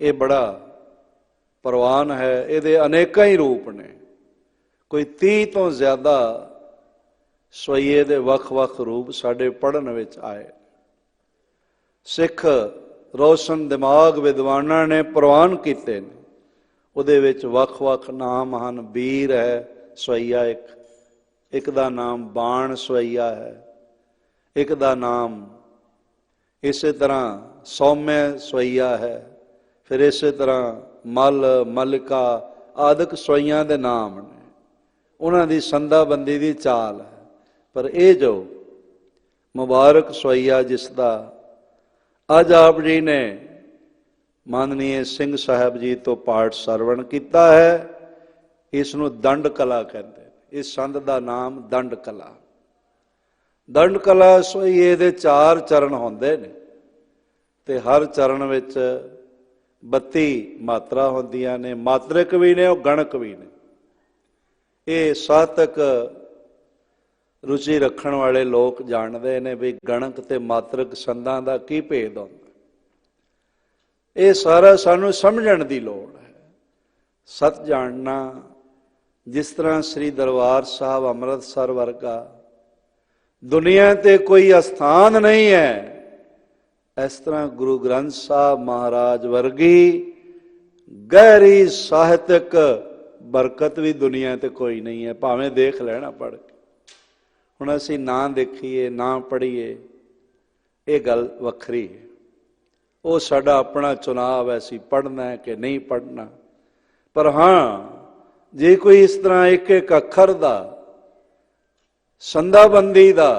ਇਹ ਬੜਾ ਪ੍ਰਵਾਨ ਹੈ। ਇਹਦੇ ਅਨੇਕਾਂ ਹੀ ਰੂਪ ਨੇ, ਕੋਈ 30 ਤੋਂ ਜ਼ਿਆਦਾ ਸਵਈਏ ਦੇ ਵੱਖ-ਵੱਖ ਰੂਪ ਸਾਡੇ ਪੜ੍ਹਨ ਵਿੱਚ ਆਏ। ਸਿੱਖ ਰੋਸ਼ਨ ਦਿਮਾਗ ਵਿਦਵਾਨਾਂ ਨੇ ਪ੍ਰਵਾਨ ਕੀਤੇ ਨੇ। ਉਹਦੇ ਵਿੱਚ ਵੱਖ-ਵੱਖ ਨਾਮ ਹਨ। ਬੀਰ ਹੈ ਸਵਈਆ ਇੱਕ, ਇੱਕ ਦਾ ਨਾਮ ਬਾਣ ਸਵਈਆ ਹੈ, ਇੱਕ ਦਾ ਨਾਮ ਇਸੇ ਤਰ੍ਹਾਂ ਸੌਮਿਆ ਸਵਈਆ ਹੈ, ਫਿਰ ਇਸੇ ਤਰ੍ਹਾਂ ਮਲ, ਮਲਿਕਾ ਆਦਿਕ ਸਵਈਆਂ ਦੇ ਨਾਮ ਨੇ। ਉਹਨਾਂ ਦੀ ਸੰਦਾਬੰਦੀ ਦੀ ਚਾਲ ਹੈ। ਪਰ ਇਹ ਜੋ ਮੁਬਾਰਕ ਸਵਈਆ ਜਿਸ ਦਾ ਅੱਜ ਆਪ ਜੀ ਨੇ ਮਾਨਨੀय ਸਿੰਘ ਸਾਹਿਬ ਜੀ ਤੋਂ ਪਾਠ ਸਰਵਣ ਕੀਤਾ ਹੈ, ਇਸ ਨੂੰ ਦੰਡ ਕਲਾ ਕਹਿੰਦੇ। ਇਸ ਸੰਦ ਦਾ ਨਾਮ ਦੰਡ ਕਲਾ। ਦੰਡ ਕਲਾ ਸਵਈਏ ਦੇ 4 ਚਰਨ ਹੁੰਦੇ ਨੇ ਤੇ ਹਰ ਚਰਨ ਵਿੱਚ 32 ਮਾਤਰਾ ਹੁੰਦੀਆਂ ਨੇ। ਮਾਤਰਿਕ ਵੀ ਨੇ, ਉਹ ਗਣਕ ਵੀ ਨੇ। ਇਹ ਸਾਤਕ ਰੁਚੀ ਰੱਖਣ ਵਾਲੇ ਲੋਕ ਜਾਣਦੇ ਨੇ ਵੀ ਗਣਕ ਤੇ ਮਾਤਰਿਕ ਸੰਦਾਂ ਦਾ ਕੀ ਭੇਦ ਹੁੰਦਾ। ਇਹ ਸਾਰਾ ਸਾਨੂੰ ਸਮਝਣ ਦੀ ਲੋੜ ਹੈ। ਸਤ ਜਾਣਨਾ, ਜਿਸ ਤਰ੍ਹਾਂ ਸ੍ਰੀ ਦਰਬਾਰ ਸਾਹਿਬ ਅੰਮ੍ਰਿਤਸਰ ਵਰਗਾ ਦੁਨੀਆ ਤੇ ਕੋਈ ਅਸਥਾਨ ਨਹੀਂ ਹੈ, ਇਸ ਤਰ੍ਹਾਂ ਗੁਰੂ ਗ੍ਰੰਥ ਸਾਹਿਬ ਮਹਾਰਾਜ ਵਰਗੀ ਗਹਿਰੀ ਸਾਹਿਤਕ ਬਰਕਤ ਵੀ ਦੁਨੀਆ ਤੇ ਕੋਈ ਨਹੀਂ ਹੈ। ਭਾਵੇਂ ਦੇਖ ਲੈਣਾ ਪੜ੍ਹ ਕੇ। ਹੁਣ ਅਸੀਂ ਨਾ ਦੇਖੀਏ ਨਾ ਪੜ੍ਹੀਏ, ਇਹ ਗੱਲ ਵੱਖਰੀ ਹੈ। ਉਹ ਸਾਡਾ ਆਪਣਾ ਚੁਣਾਵ ਹੈ, ਅਸੀਂ ਪੜ੍ਹਨਾ ਹੈ ਕਿ ਨਹੀਂ ਪੜ੍ਹਨਾ। ਪਰ ਹਾਂ, ਜੇ ਕੋਈ ਇਸ ਤਰ੍ਹਾਂ ਇੱਕ ਇੱਕ ਅੱਖਰ ਦਾ ਸੰਦਾਬੰਦੀ ਦਾ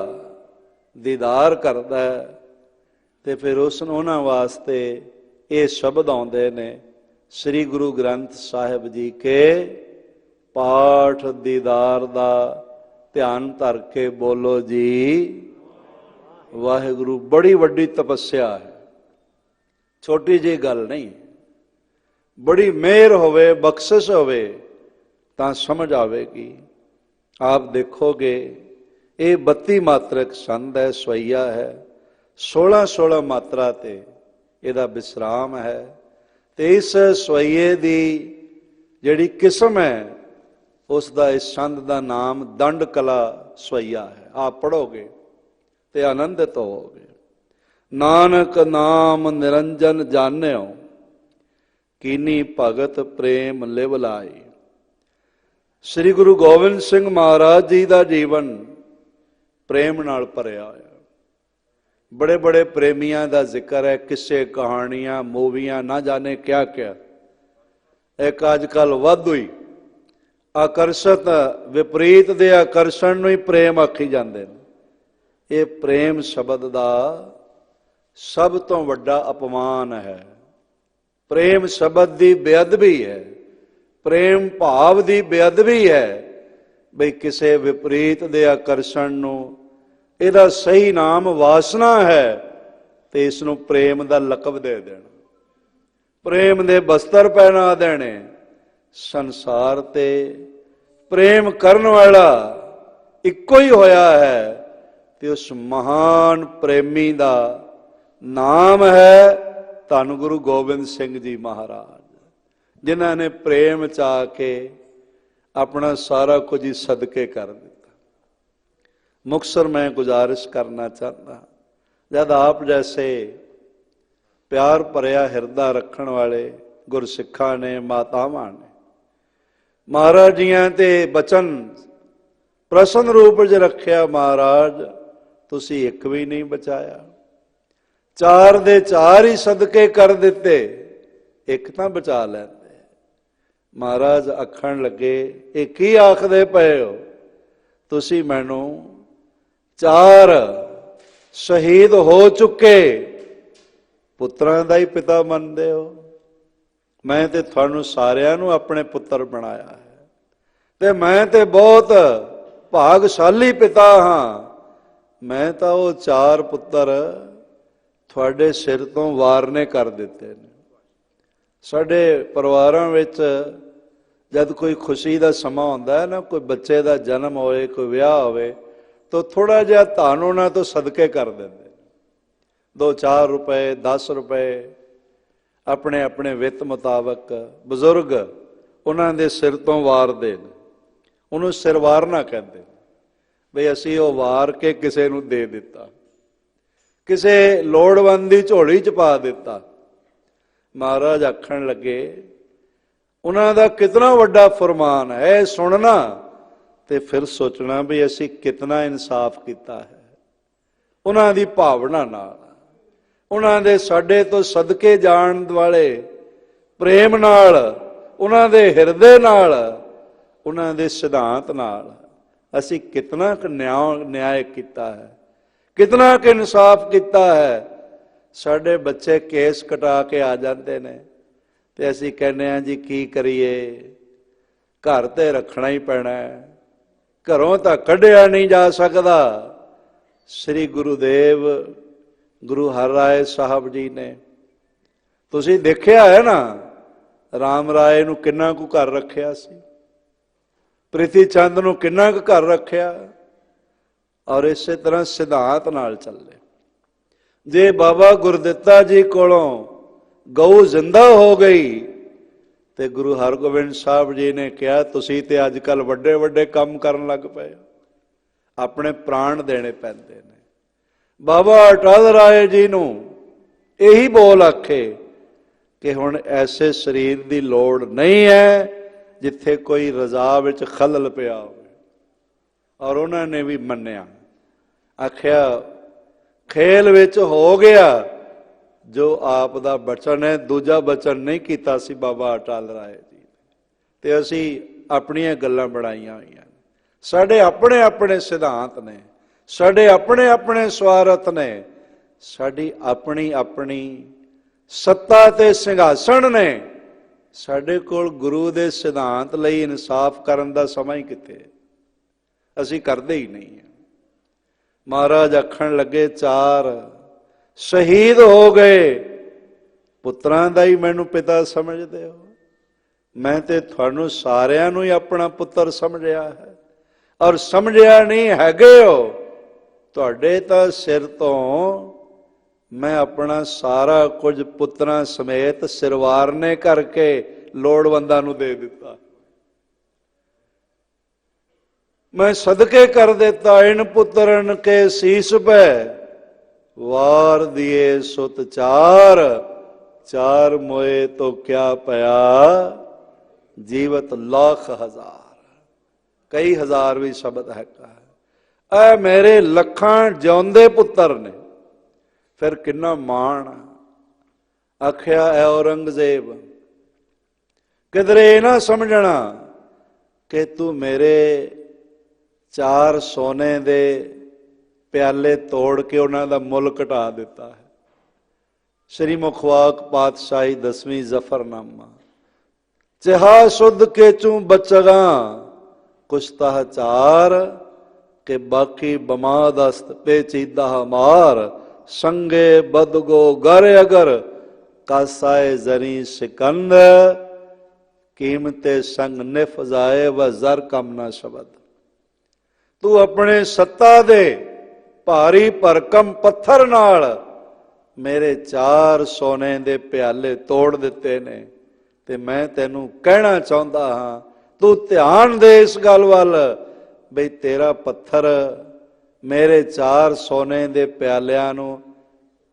ਦੀਦਾਰ ਕਰਦਾ ਹੈ ਤੇ ਫਿਰ ਉਸ ਨੂੰ ਉਹਨਾਂ ਵਾਸਤੇ ਇਹ ਸ਼ਬਦ ਆਉਂਦੇ ਨੇ, ਸ੍ਰੀ ਗੁਰੂ ਗ੍ਰੰਥ ਸਾਹਿਬ ਜੀ ਕੇ ਪਾਠ ਦੀਦਾਰ ਦਾ ਧਿਆਨ ਧਰ ਕੇ ਬੋਲੋ ਜੀ ਵਾਹਿਗੁਰੂ। ਬੜੀ ਵੱਡੀ ਤਪੱਸਿਆ ਹੈ, ਛੋਟੀ ਜਿਹੀ ਗੱਲ ਨਹੀਂ। ਬੜੀ ਮਿਹਰ ਹੋਵੇ, ਬਖਸ਼ਿਸ਼ ਹੋਵੇ ਤਾਂ ਸਮਝ ਆਵੇਗੀ। ਆਪ ਦੇਖੋਗੇ ਇਹ 32 ਮਾਤਰਕ ਸੰਦ ਹੈ, ਸਵਈਆ ਹੈ। 16 ਮਾਤਰਾ ਤੇ ਇਹਦਾ ਵਿਸਰਾਮ ਹੈ। ਤੇ ਇਸ ਸਵਈਏ ਦੀ ਜਿਹੜੀ ਕਿਸਮ ਹੈ, ਉਸ ਦਾ ਇਸ ਸੰਦ ਦਾ ਨਾਮ ਦੰਡ ਕਲਾ ਸਵਈਆ ਹੈ। ਆਪ ਪੜ੍ਹੋਗੇ ਤੇ ਆਨੰਦਿਤ ਹੋਵੋਗੇ। ਨਾਨਕ ਨਾਮ ਨਿਰੰਜਨ ਜਾਣਿਓ, ਕੀਨੀ ਭਗਤ ਪ੍ਰੇਮ ਲਿਵ ਲਾਈ। ਸ੍ਰੀ ਗੁਰੂ ਗੋਬਿੰਦ ਸਿੰਘ ਮਹਾਰਾਜ ਜੀ ਦਾ ਜੀਵਨ ਪ੍ਰੇਮ ਨਾਲ ਭਰਿਆ ਹੋਇਆ। ਬੜੇ ਬੜੇ ਪ੍ਰੇਮੀਆਂ ਦਾ ਜ਼ਿਕਰ ਹੈ, ਕਿਸੇ ਕਹਾਣੀਆਂ, ਮੂਵੀਆਂ, ਨਾ ਜਾਣੇ ਕਿਆ ਕਿਆ। ਇੱਕ ਅੱਜ ਕੱਲ੍ਹ ਵਾਧੂ ਹੀ ਆਕਰਸ਼ਿਤ, ਵਿਪਰੀਤ ਦੇ ਆਕਰਸ਼ਣ ਨੂੰ ਹੀ ਪ੍ਰੇਮ ਆਖੀ ਜਾਂਦੇ ਨੇ। ਇਹ ਪ੍ਰੇਮ ਸ਼ਬਦ ਦਾ ਸਭ ਤੋਂ ਵੱਡਾ ਅਪਮਾਨ ਹੈ। ਪ੍ਰੇਮ ਸ਼ਬਦ ਦੀ ਬੇਅਦਬੀ ਹੈ, ਪ੍ਰੇਮ ਭਾਵ ਦੀ ਬੇਅਦਬੀ ਹੈ। ਬਈ ਕਿਸੇ ਵਿਪਰੀਤ ਦੇ ਆਕਰਸ਼ਣ ਨੂੰ, ਇਹਦਾ ਸਹੀ ਨਾਮ ਵਾਸਨਾ ਹੈ, ਤੇ ਇਸ ਨੂੰ ਪ੍ਰੇਮ ਦਾ ਲਕਬ ਦੇ ਦੇਣਾ, ਪ੍ਰੇਮ ਦੇ ਬਸਤਰ ਪਹਿਨਾ ਦੇਣੇ। ਸੰਸਾਰ ਤੇ ਪ੍ਰੇਮ ਕਰਨ ਵਾਲਾ ਇੱਕੋ ਹੀ ਹੋਇਆ ਹੈ, ਤੇ ਉਸ ਮਹਾਨ ਪ੍ਰੇਮੀ ਦਾ ਨਾਮ ਹੈ ਧੰਨ ਗੁਰੂ ਗੋਬਿੰਦ ਸਿੰਘ ਜੀ ਮਹਾਰਾਜ, ਜਿਨ੍ਹਾਂ ਨੇ ਪ੍ਰੇਮ ਚਾਹ ਕੇ ਆਪਣਾ ਸਾਰਾ ਕੁਝ ਹੀ ਸਦਕੇ ਕਰ ਦਿੱਤਾ। ਮੁਕਤਸਰ ਮੈਂ ਗੁਜ਼ਾਰਿਸ਼ ਕਰਨਾ ਚਾਹੁੰਦਾ, ਜਦ ਆਪ ਜੈਸੇ ਪਿਆਰ ਭਰਿਆ ਹਿਰਦਾ ਰੱਖਣ ਵਾਲੇ ਗੁਰਸਿੱਖਾਂ ਨੇ, ਮਾਤਾਵਾਂ ਨੇ ਮਹਾਰਾਜ ਜੀਆਂ ਤੇ ਬਚਨ ਪ੍ਰਸੰਨ ਰੂਪ 'ਚ ਰੱਖਿਆ। ਮਹਾਰਾਜ ਤੁਸੀਂ ਇੱਕ ਵੀ ਨਹੀਂ ਬਚਾਇਆ, 4 ਦੇ 4 ਹੀ ਸਦਕੇ ਕਰ ਦਿੱਤੇ, ਇੱਕ ਤਾਂ ਬਚਾ ਲੈਂਦੇ। ਮਹਾਰਾਜ ਆਖਣ ਲੱਗੇ, ਇਹ ਕੀ ਆਖਦੇ ਪਏ ਹੋ? ਤੁਸੀਂ ਮੈਨੂੰ 4 ਸ਼ਹੀਦ ਹੋ ਚੁੱਕੇ ਪੁੱਤਰਾਂ ਦਾ ਹੀ ਪਿਤਾ ਮੰਨਦੇ ਹੋ? ਮੈਂ ਤੇ ਤੁਹਾਨੂੰ ਸਾਰਿਆਂ ਨੂੰ ਆਪਣੇ ਪੁੱਤਰ ਬਣਾਇਆ ਹੈ, ਤੇ ਮੈਂ ਤੇ ਬਹੁਤ ਭਾਗਸ਼ਾਲੀ ਪਿਤਾ ਹਾਂ। ਮੈਂ ਤਾਂ ਉਹ 4 ਪੁੱਤਰ ਤੁਹਾਡੇ ਸਿਰ ਤੋਂ ਵਾਰਨੇ ਕਰ ਦਿੱਤੇ ਨੇ। ਸਾਡੇ ਪਰਿਵਾਰਾਂ ਵਿੱਚ ਜਦ ਕੋਈ ਖੁਸ਼ੀ ਦਾ ਸਮਾਂ ਹੁੰਦਾ ਹੈ ਨਾ, ਕੋਈ ਬੱਚੇ ਦਾ ਜਨਮ ਹੋਵੇ, ਕੋਈ ਵਿਆਹ ਹੋਵੇ, ਤਾਂ ਥੋੜਾ ਜਿਹਾ ਧਨ ਉਹਨਾਂ ਤੋਂ ਸਦਕੇ ਕਰ ਦਿੰਦੇ, 2-4 ਰੁਪਏ, 10 ਰੁਪਏ, ਆਪਣੇ ਆਪਣੇ ਵਿੱਤ ਮੁਤਾਬਕ ਬਜ਼ੁਰਗ ਉਹਨਾਂ ਦੇ ਸਿਰ ਤੋਂ ਵਾਰਦੇ ਨੇ। ਉਹਨੂੰ ਸਿਰ ਵਾਰਨਾ ਕਹਿੰਦੇ, ਬਈ ਅਸੀਂ ਉਹ ਵਾਰ ਕੇ ਕਿਸੇ ਨੂੰ ਦੇ ਦਿੱਤਾ, ਕਿਸੇ ਲੋੜਵੰਦ ਦੀ ਝੋਲੀ 'ਚ ਪਾ ਦਿੱਤਾ। ਮਹਾਰਾਜ ਆਖਣ ਲੱਗੇ, ਉਹਨਾਂ ਦਾ ਕਿਤਨਾ ਵੱਡਾ ਫਰਮਾਨ ਹੈ, ਸੁਣਨਾ ਤੇ ਫਿਰ ਸੋਚਣਾ ਵੀ ਅਸੀਂ ਕਿਤਨਾ ਇਨਸਾਫ ਕੀਤਾ ਹੈ। ਉਹਨਾਂ ਦੀ ਭਾਵਨਾ ਨਾਲ, ਉਹਨਾਂ ਦੇ ਸਾਡੇ ਤੋਂ ਸਦਕੇ ਜਾਣ ਵਾਲੇ ਪ੍ਰੇਮ ਨਾਲ, ਉਹਨਾਂ ਦੇ ਹਿਰਦੇ ਨਾਲ, ਉਹਨਾਂ ਦੇ ਸਿਧਾਂਤ ਨਾਲ ਅਸੀਂ ਕਿਤਨਾ ਕੁ ਨਿਆਂ ਕੀਤਾ ਹੈ, ਕਿਤਨਾ ਕੁ ਇਨਸਾਫ ਕੀਤਾ ਹੈ। ਸਾਡੇ ਬੱਚੇ ਕੇਸ ਕਟਾ ਕੇ ਆ ਜਾਂਦੇ ਨੇ ਤੇ ਅਸੀਂ ਕਹਿੰਦੇ ਹਾਂ ਜੀ ਕੀ ਕਰੀਏ, ਘਰ ਤੇ ਰੱਖਣਾ ਹੀ ਪੈਣਾ ਹੈ, ਘਰੋਂ ਤਾਂ ਕੱਢਿਆ ਨਹੀਂ ਜਾ ਸਕਦਾ। ਸ੍ਰੀ ਗੁਰੂਦੇਵ ਗੁਰੂ ਹਰਿਰਾਏ ਸਾਹਿਬ ਜੀ ਨੇ, ਤੁਸੀਂ ਦੇਖਿਆ ਹੈ ਨਾ, ਰਾਮ ਰਾਏ ਨੂੰ ਕਿੰਨਾ ਕੁ ਘਰ ਰੱਖਿਆ ਸੀ, ਪ੍ਰੀਤੀ ਚੰਦ ਨੂੰ ਕਿੰਨਾ ਕੁ ਘਰ ਰੱਖਿਆ। ਔਰ ਇਸੇ ਤਰ੍ਹਾਂ ਸਿਧਾਂਤ ਨਾਲ ਚੱਲੇ। ਜੇ ਬਾਬਾ ਗੁਰਦਿੱਤਾ ਜੀ ਕੋਲੋਂ ਗਊ ਜ਼ਿੰਦਾ ਹੋ ਗਈ ਤੇ ਗੁਰੂ ਹਰਗੋਬਿੰਦ ਸਾਹਿਬ ਜੀ ਨੇ ਕਿਹਾ ਤੁਸੀਂ ਤੇ ਅੱਜ ਕੱਲ੍ਹ ਵੱਡੇ ਵੱਡੇ ਕੰਮ ਕਰਨ ਲੱਗ ਪਏ, ਆਪਣੇ ਪ੍ਰਾਣ ਦੇਣੇ ਪੈਂਦੇ ਨੇ। ਬਾਬਾ ਅਟਲ ਰਾਏ ਜੀ ਨੂੰ ਇਹੀ ਬੋਲ ਆਖੇ ਕਿ ਹੁਣ ਐਸੇ ਸਰੀਰ ਦੀ ਲੋੜ ਨਹੀਂ ਹੈ ਜਿੱਥੇ ਕੋਈ ਰਜ਼ਾ ਵਿੱਚ ਖਲਲ ਪਿਆ ਹੋਵੇ। ਔਰ ਉਹਨਾਂ ਨੇ ਵੀ ਮੰਨਿਆ, ਆਖਿਆ ਖੇਲ ਵਿੱਚ ਹੋ ਗਿਆ ਜੋ ਆਪ ਦਾ ਬਚਨ ਹੈ, ਦੂਜਾ ਬਚਨ ਨਹੀਂ ਕੀਤਾ ਸੀ ਬਾਬਾ ਅਟਲ ਰਾਏ ਜੀ ਨੇ। ਤੇ ਅਸੀਂ ਆਪਣੀਆਂ ਗੱਲਾਂ ਬਣਾਈਆਂ ਹੋਈਆਂ, ਸਾਡੇ ਆਪਣੇ ਆਪਣੇ ਸਿਧਾਂਤ ਨੇ, ਸਾਡੇ ਆਪਣੇ ਆਪਣੇ ਸਵਾਰਥ ਨੇ, ਸਾਡੀ ਆਪਣੀ ਆਪਣੀ ਸੱਤਾ ਤੇ ਸਿੰਘਾਸਣ ਨੇ। ਸਾਡੇ ਕੋਲ ਗੁਰੂ ਦੇ ਸਿਧਾਂਤ ਲਈ ਇਨਸਾਫ ਕਰਨ ਦਾ ਸਮਾਂ ਹੀ ਕਿੱਥੇ, ਅਸੀਂ ਕਰਦੇ ਹੀ ਨਹੀਂ। ਮਹਾਰਾਜ ਆਖਣ ਲੱਗੇ 4 ਸ਼ਹੀਦ ਹੋ ਗਏ, ਪੁੱਤਰਾਂ ਦਾ ਹੀ ਮੈਨੂੰ ਪਿਤਾ ਸਮਝਦੇ ਹੋ, ਮੈਂ ਤੇ ਤੁਹਾਨੂੰ ਸਾਰਿਆਂ ਨੂੰ ਹੀ ਆਪਣਾ ਪੁੱਤਰ ਸਮਝਿਆ ਹੈ। ਔਰ ਸਮਝਿਆ ਨਹੀਂ ਹੈਗੇ ਹੋ, ਤੁਹਾਡੇ ਤਾਂ ਸਿਰ ਤੋਂ ਮੈਂ ਆਪਣਾ ਸਾਰਾ ਕੁਝ ਪੁੱਤਰਾਂ ਸਮੇਤ ਸਿਰਵਾਰਨੇ ਕਰਕੇ ਲੋੜਵੰਦਾਂ ਨੂੰ ਦੇ ਦਿੱਤਾ, ਮੈਂ ਸਦਕੇ ਕਰ ਦਿੱਤਾ। ਇਨ ਪੁੱਤਰਨ ਕੇ ਸੀਸ ਪੈ ਵਾਰ ਦੀਏ ਸੁਤ 4, 4 ਮੋਏ ਤੋ ਕਿਆ ਪਿਆ ਜੀਵਤ ਲੱਖ ਹਜ਼ਾਰ। ਕਈ ਹਜ਼ਾਰ ਵੀ ਸ਼ਬਦ ਹੈ। ਐ ਮੇਰੇ ਲੱਖਾਂ ਜਿਉਂਦੇ ਪੁੱਤਰ ਨੇ। ਫਿਰ ਕਿੰਨਾ ਮਾਣ। ਆਖਿਆ ਐ ਔਰੰਗਜ਼ੇਬ ਕਿਧਰੇ ਨਾ ਸਮਝਣਾ ਕਿ ਤੂੰ ਮੇਰੇ 4 ਸੋਨੇ ਦੇ ਪਿਆਲੇ ਤੋੜ ਕੇ ਉਹਨਾਂ ਦਾ ਮੁੱਲ ਘਟਾ ਦਿੱਤਾ ਹੈ। ਸ਼੍ਰੀ ਮੁਖਵਾਕ ਪਾਤਸ਼ਾਹੀ 10ਵੀਂ ਜ਼ਫਰਨਾਮਾ। ਚਹਾ ਸੁਧ ਕੇ ਚੂ ਬਚਗਾ ਕੁਸ਼ਤਾ 4 ਕਿ ਬਾਕੀ ਬਮਾਦਸਤ ਪੇਚੀਦਾ ਹਮਾਰ ਸੰਗੇ ਬਦਗੋ ਗਰ ਅਗਰ ਕਾਸਾਏ ਜ਼ਰੀ ਸਿਕੰਦ ਕੀਮਤੇ ਸੰਗ ਨਿਫਜ਼ਾਏ ਵ ਜ਼ਰ ਕਮ ਨਾ ਸ਼ਬਦ। ਤੂੰ ਆਪਣੇ ਸੱਤਾ ਦੇ ਭਾਰੀ ਭਰਕਮ ਪੱਥਰ ਨਾਲ ਮੇਰੇ 4 ਸੋਨੇ ਦੇ ਪਿਆਲੇ ਤੋੜ ਦਿੱਤੇ ਨੇ। ਤੇ ਮੈਂ ਤੈਨੂੰ ਕਹਿਣਾ ਚਾਹੁੰਦਾ ਹਾਂ, ਤੂੰ ਧਿਆਨ ਦੇ ਇਸ ਗੱਲ ਵੱਲ ਬਈ ਤੇਰਾ ਪੱਥਰ ਮੇਰੇ 4 ਸੋਨੇ ਦੇ ਪਿਆਲਿਆਂ ਨੂੰ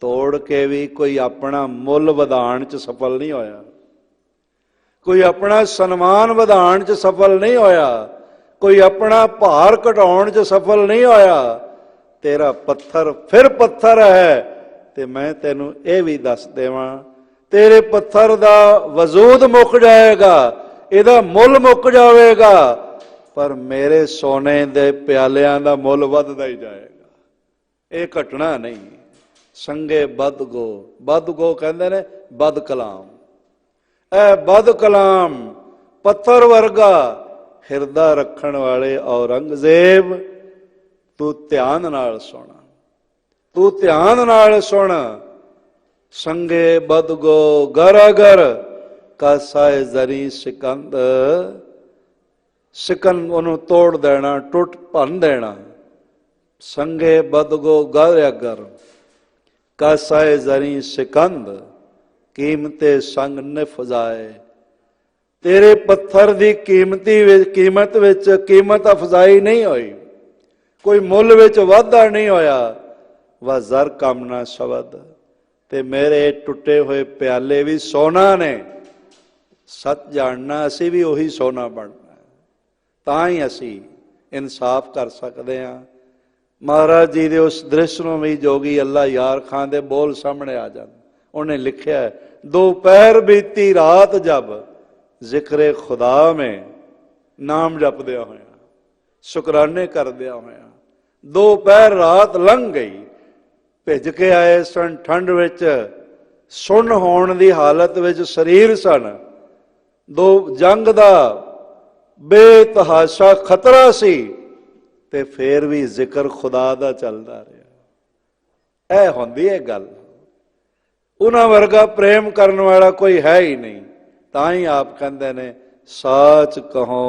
ਤੋੜ ਕੇ ਵੀ ਕੋਈ ਆਪਣਾ ਮੁੱਲ ਵਧਾਉਣ 'ਚ ਸਫਲ ਨਹੀਂ ਹੋਇਆ, ਕੋਈ ਆਪਣਾ ਸਨਮਾਨ ਵਧਾਉਣ 'ਚ ਸਫਲ ਨਹੀਂ ਹੋਇਆ, ਕੋਈ ਆਪਣਾ ਭਾਰ ਘਟਾਉਣ 'ਚ ਸਫਲ ਨਹੀਂ ਹੋਇਆ। ਤੇਰਾ ਪੱਥਰ ਫਿਰ ਪੱਥਰ ਹੈ। ਤੇ ਮੈਂ ਤੈਨੂੰ ਇਹ ਵੀ ਦੱਸ ਦੇਵਾਂ, ਤੇਰੇ ਪੱਥਰ ਦਾ ਵਜੂਦ ਮੁੱਕ ਜਾਏਗਾ, ਇਹਦਾ ਮੁੱਲ ਮੁੱਕ ਜਾਵੇਗਾ, ਪਰ ਮੇਰੇ ਸੋਨੇ ਦੇ ਪਿਆਲਿਆਂ ਦਾ ਮੁੱਲ ਵੱਧਦਾ ਹੀ ਜਾਏਗਾ। ਇਹ ਘਟਨਾ ਨਹੀਂ। ਸੰਗੇ ਬਦਗੋ, ਬਦਗੋ ਕਹਿੰਦੇ ਨੇ ਬਦ ਕਲਾਮ। ਇਹ ਬਦ ਕਲਾਮ ਪੱਥਰ ਵਰਗਾ ਹਿਰਦਾ ਰੱਖਣ ਵਾਲੇ ਔਰੰਗਜ਼ੇਬ, ਤੂੰ ਧਿਆਨ ਨਾਲ ਸੁਣ, ਤੂੰ ਧਿਆਨ ਨਾਲ ਸੁਣ। ਸੰਗੇ ਬਦਗੋ ਗਰ ਅਗਰ ਕਾਸਾਏ ਜ਼ਰੀ ਸਿਕੰਦ। ਸਿਕੰਦ ਉਹਨੂੰ ਤੋੜ ਦੇਣਾ, ਟੁੱਟ ਭੰਨ ਦੇਣਾ। ਸੰਗੇ ਬਦਗੋ ਗਰ ਅਗਰ ਕਾਸਾਏ ਜ਼ਰੀ ਸਿਕੰਦ ਕੀਮਤੇ ਸੰਗ ਨਿਫਜ਼ਾਏ। ਤੇਰੇ ਪੱਥਰ ਦੀ ਕੀਮਤ ਵਿੱਚ ਕੀਮਤ ਅਫਜ਼ਾਈ ਨਹੀਂ ਹੋਈ, ਕੋਈ ਮੁੱਲ ਵਿੱਚ ਵਾਧਾ ਨਹੀਂ ਹੋਇਆ। ਵਾ ਜ਼ਰ ਕਮ ਨਾ ਸ਼ਬਦ। ਤੇ ਮੇਰੇ ਟੁੱਟੇ ਹੋਏ ਪਿਆਲੇ ਵੀ ਸੋਨਾ ਨੇ। ਸੱਚ ਜਾਣਨਾ, ਅਸੀਂ ਵੀ ਉਹੀ ਸੋਨਾ ਬਣਨਾ, ਤਾਂ ਹੀ ਅਸੀਂ ਇਨਸਾਫ ਕਰ ਸਕਦੇ ਹਾਂ। ਮਹਾਰਾਜ ਜੀ ਦੇ ਉਸ ਦ੍ਰਿਸ਼ ਨੂੰ ਵੀ ਜੋਗੀ ਅੱਲਾ ਯਾਰ ਖਾਂ ਦੇ ਬੋਲ ਸਾਹਮਣੇ ਆ ਜਾਣ। ਉਹਨੇ ਲਿਖਿਆ, दोपहर बीती रात जब जिक्रे खुदा में नाम जपदिया होया, शुकराने करदिया होया, दोपहर रात लंघ गई। भिज के आए सन ठंड विच, सुन होण दी हालत विच शरीर सन। दो जंग दा बेतहाशा खतरा सी ते फिर भी जिक्र खुदा दा चलदा रहा। ऐ हुंदी है गल। उन्हां वर्गा प्रेम करने वाला कोई है ही नहीं। तां ही आप कहते ने, साच कहो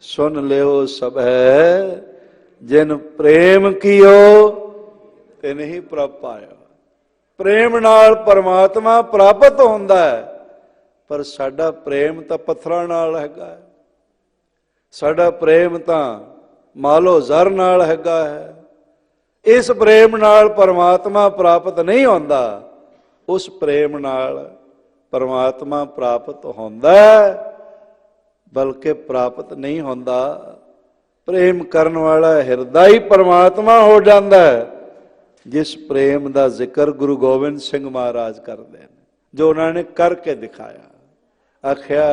सुन लियो सब है, जिन प्रेम कियो ते नहीं प्रभ पाया। प्रेम नाल परमात्मा प्राप्त होंदा है, पर साडा प्रेम तां पत्थरां नाल हैगा है, साडा प्रेम तां मालो जर नाल हैगा है। इस प्रेम नाल परमात्मा प्राप्त नहीं होंदा, उस प्रेम नाल परमात्मा प्राप्त होंदा है, बल्कि प्राप्त नहीं होंदा। प्रेम करने वाला हिरदा ही परमात्मा हो जाता है, जिस प्रेम का जिक्र गुरु गोबिंद सिंह महाराज करते हैं, जो उन्होंने करके दिखाया। आख्या,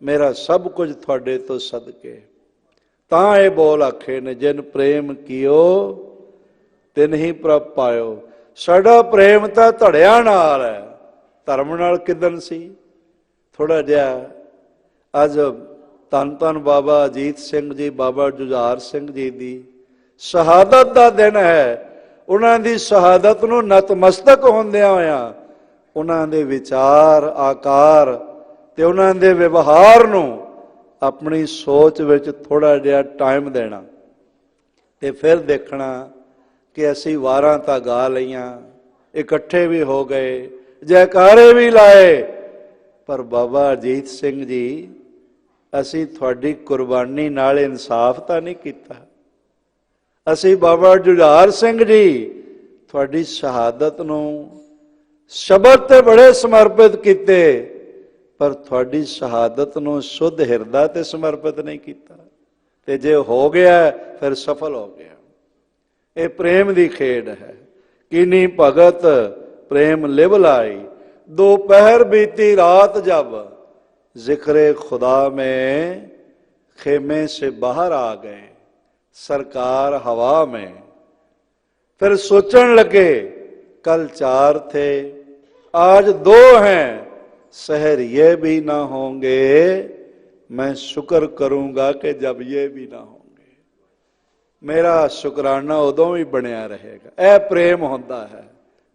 मेरा सब कुछ थोड़े तो सदके, तां ये बोल आखे ने, जिन प्रेम कियो तिन ही प्रभ पायो। साडा प्रेम तां धड़िया नाल है, धर्म नाल किदन सी। थोड़ा जिहा अज धन धन बाबा अजीत सिंह जी, बाबा जुझार सिंह जी की शहादत का दिन है। उन्हां दी शहादत नूं नतमस्तक होंदियां होया उन्हां दे विचार आकार ते उन्हां दे व्यवहार नूं अपनी सोच विच थोड़ा जिहा टाइम देना ते फिर देखना कि असी वारां तां गा लईआं, इकट्ठे भी हो गए, जयकारे भी लाए, पर बाबा अजीत सिंह जी असी तुहाडी कुर्बानी नाल इंसाफ तां नहीं कीता। असी बाबा जुझार सिंह जी तुहाडी शहादत नूं शबद ते बड़े समर्पित कीते, पर तुहाडी शहादत नूं शुद्ध हिरदा ते समर्पित नहीं कीता। ते जे हो गया फिर सफल हो गया। ये प्रेम की खेड है। कीनी भगत प्रेम लिव लाई, दोपहर बीती रात जब जिक्रे खुदा में खेमे से बाहर आ गए, सरकार हवा में। फिर सोचन लगे, कल 4 थे आज 2 हैं, शहर ये भी ना होंगे, मैं शुक्र करूंगा कि जब ये भी ना होंगे। मेरा शुकराना उदों भी बनया रहेगा। यह प्रेम होंदा है।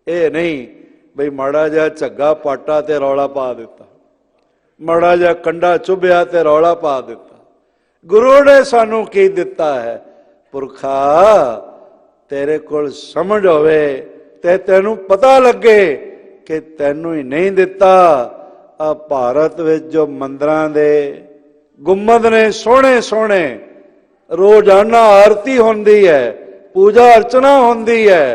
ये नहीं बई माड़ा जिहा झग्गा पाटा ते रौला पा दिता, माड़ा जिहा कंडा चुभ्या ते रौला पा दिता। गुरु ने सानू की दिता है, पुरखा तेरे कोल समझ होवे ते तैनू पता लगे कि तैनू ही नहीं दिता। आ भारत विच जो मंदिरां दे गुंबद ने सोहणे सोहणे, रोजाना आरती होंदी है, पूजा अर्चना होंदी है,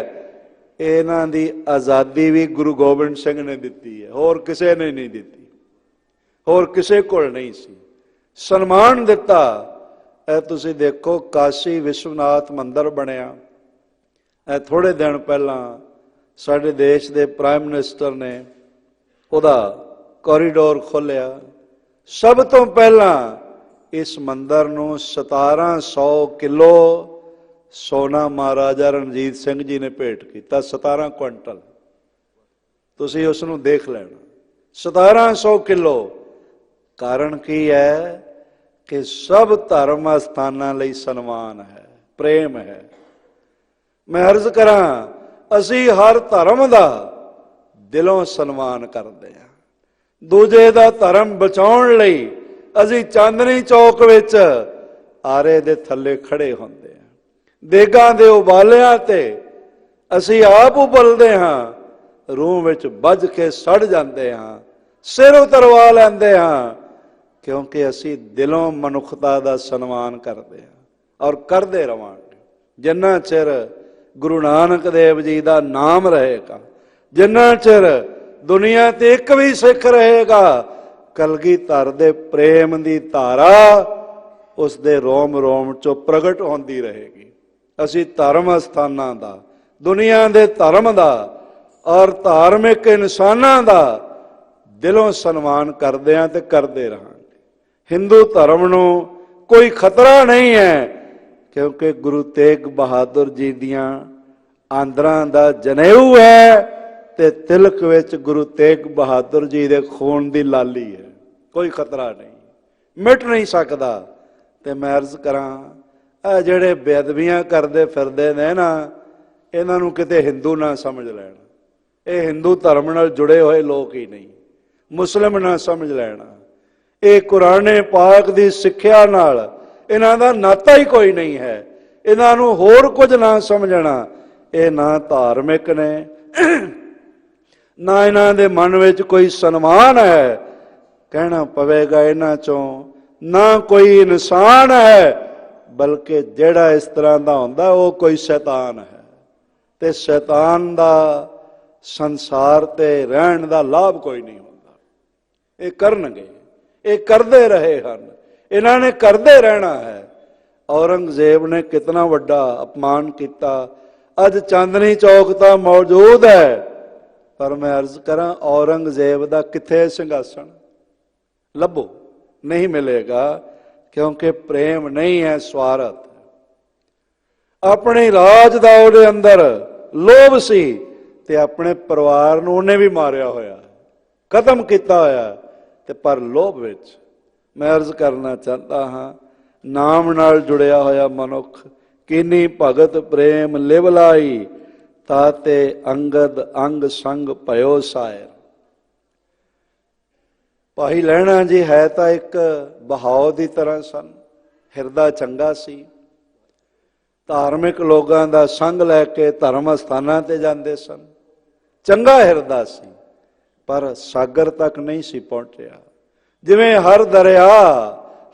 इन्हां दी आज़ादी भी गुरु गोबिंद सिंह ने दिती है, होर किसे ने नहीं दिती, होर किसे कोल नहीं सी। सन्मान दिता। ए तुसीं देखो काशी विश्वनाथ मंदिर बनिया, ए थोड़े दिन पहला साडे देश दे प्राइम मिनिस्टर ने उहदा कॉरीडोर खोलिया। सब तो पहला इस मंदिर नूं 1700 किलो सोना महाराजा रणजीत सिंह जी ने भेंट किया। 17 क्विंटल तुसीं उस नूं देख लेना, 1700 किलो। कारण की है कि सब धर्म स्थानां लई सन्मान है, प्रेम है। मैं अर्ज करां, असी हर धर्म का दिलों सन्मान करते हैं। दूजे का धर्म बचाउण लई असी चांदनी चौक विच आरे दे थल्ले खड़े होंदे हैं, देगां दे उबालियां ते असी आप उबलदे हां, रूह विच बज के सड़ जांदे हां, सिर उतरवा लैंदे हां, क्योंकि असी दिलों मनुखता दा सन्मान करते हैं और करते रवांगे। जिन्ना चिर गुरु नानक देव जी का नाम रहेगा, जिन्ना चिर दुनिया ते एक भी सिख रहेगा, कलगीधर दे प्रेम दी धारा ਉਸ ਦੇ ਰੋਮ ਰੋਮ ਚੋਂ ਪ੍ਰਗਟ ਹੁੰਦੀ ਰਹੇਗੀ। ਅਸੀਂ ਧਰਮ ਅਸਥਾਨਾਂ ਦਾ, ਦੁਨੀਆ ਦੇ ਧਰਮ ਦਾ ਔਰ ਧਾਰਮਿਕ ਇਨਸਾਨਾਂ ਦਾ ਦਿਲੋਂ ਸਨਮਾਨ ਕਰਦੇ ਹਾਂ ਤੇ ਕਰਦੇ ਰਹਾਂਗੇ। ਹਿੰਦੂ ਧਰਮ ਨੂੰ ਕੋਈ ਖਤਰਾ ਨਹੀਂ ਹੈ, ਕਿਉਂਕਿ ਗੁਰੂ ਤੇਗ ਬਹਾਦਰ ਜੀ ਦੀਆਂ ਆਂਦਰਾਂ ਦਾ ਜਨੇਊ ਹੈ ਤੇ ਤਿਲਕ ਵਿੱਚ ਗੁਰੂ ਤੇਗ ਬਹਾਦਰ ਜੀ ਦੇ ਖੂਨ ਦੀ ਲਾਲੀ ਹੈ। ਕੋਈ ਖਤਰਾ ਨਹੀਂ, ਮਿਟ ਨਹੀਂ ਸਕਦਾ। ਤੇ ਮੈਂ ਅਰਜ਼ ਕਰਾਂ, ਇਹ ਜਿਹੜੇ ਬੇਅਦਬੀਆਂ ਕਰਦੇ ਫਿਰਦੇ ਨੇ ਨਾ, ਇਹਨਾਂ ਨੂੰ ਕਿਤੇ ਹਿੰਦੂ ਨਾ ਸਮਝ ਲੈਣ। ਇਹ ਹਿੰਦੂ ਧਰਮ ਨਾਲ ਜੁੜੇ ਹੋਏ ਲੋਕ ਹੀ ਨਹੀਂ, ਮੁਸਲਿਮ ਨਾ ਸਮਝ ਲੈਣਾ। ਇਹ ਕੁਰਾਨੇ ਪਾਕ ਦੀ ਸਿੱਖਿਆ ਨਾਲ ਇਹਨਾਂ ਦਾ ਨਾਤਾ ਹੀ ਕੋਈ ਨਹੀਂ ਹੈ। ਇਹਨਾਂ ਨੂੰ ਹੋਰ ਕੁਝ ਨਾ ਸਮਝਣਾ। ਇਹ ਨਾ ਧਾਰਮਿਕ ਨੇ, ਨਾ ਇਹਨਾਂ ਦੇ ਮਨ ਵਿੱਚ ਕੋਈ ਸਨਮਾਨ ਹੈ। ਕਹਿਣਾ ਪਵੇਗਾ ਇਹਨਾਂ ਚੋਂ ਨਾ ਕੋਈ ਇਨਸਾਨ ਹੈ, ਬਲਕਿ ਜਿਹੜਾ ਇਸ ਤਰ੍ਹਾਂ ਦਾ ਹੁੰਦਾ ਉਹ ਕੋਈ ਸ਼ੈਤਾਨ ਹੈ। ਤੇ ਸ਼ੈਤਾਨ ਦਾ ਸੰਸਾਰ ਤੇ ਰਹਿਣ ਦਾ ਲਾਭ ਕੋਈ ਨਹੀਂ ਹੁੰਦਾ। ਇਹ ਕਰਨਗੇ, ਇਹ ਕਰਦੇ ਰਹੇ ਹਨ, ਇਹਨਾਂ ਨੇ ਕਰਦੇ ਰਹਿਣਾ ਹੈ। ਔਰੰਗਜ਼ੇਬ ਨੇ ਕਿਤਨਾ ਵੱਡਾ ਅਪਮਾਨ ਕੀਤਾ। ਅੱਜ ਚਾਂਦਨੀ ਚੌਕ ਤਾਂ ਮੌਜੂਦ ਹੈ, ਪਰ ਮੈਂ ਅਰਜ਼ ਕਰਾਂ, ਔਰੰਗਜ਼ੇਬ ਦਾ ਕਿੱਥੇ ਸਿੰਘਾਸਣ? ਲੱਭੋ, ਨਹੀਂ ਮਿਲੇਗਾ, ਕਿਉਂਕਿ ਪ੍ਰੇਮ ਨਹੀਂ ਹੈ, ਸਵਾਰਥ। ਆਪਣੇ ਰਾਜ ਦਾ ਉਹਦੇ ਅੰਦਰ ਲੋਭ ਸੀ ਤੇ ਆਪਣੇ ਪਰਿਵਾਰ ਨੂੰ ਉਹਨੇ ਵੀ ਮਾਰਿਆ ਹੋਇਆ, ਖਤਮ ਕੀਤਾ ਹੋਇਆ। ਤੇ ਪਰ ਲੋਭ ਵਿੱਚ ਮੈਂ ਅਰਜ਼ ਕਰਨਾ ਚਾਹੁੰਦਾ ਹਾਂ, ਨਾਮ ਨਾਲ ਜੁੜਿਆ ਹੋਇਆ ਮਨੁੱਖ ਕੀਨੀ ਭਗਤ ਪ੍ਰੇਮ ਲਿਵ ਲਾਈ, ਤਾਤੇ ਅੰਗਦ ਅੰਗ ਸੰਗ ਭਇਓ ਸਾਇਰ। ਭਾਈ ਲਹਿਣਾ ਜੀ ਹੈ ਤਾਂ ਇੱਕ ਬਹਾਓ ਦੀ ਤਰ੍ਹਾਂ ਸਨ, ਹਿਰਦਾ ਚੰਗਾ ਸੀ। ਧਾਰਮਿਕ ਲੋਕਾਂ ਦਾ ਸੰਗ ਲੈ ਕੇ ਧਰਮ ਅਸਥਾਨਾਂ ਤੇ ਜਾਂਦੇ ਸਨ, ਚੰਗਾ ਹਿਰਦਾ ਸੀ, ਪਰ ਸਾਗਰ ਤੱਕ ਨਹੀਂ ਸੀ ਪਹੁੰਚਿਆ। ਜਿਵੇਂ ਹਰ ਦਰਿਆ,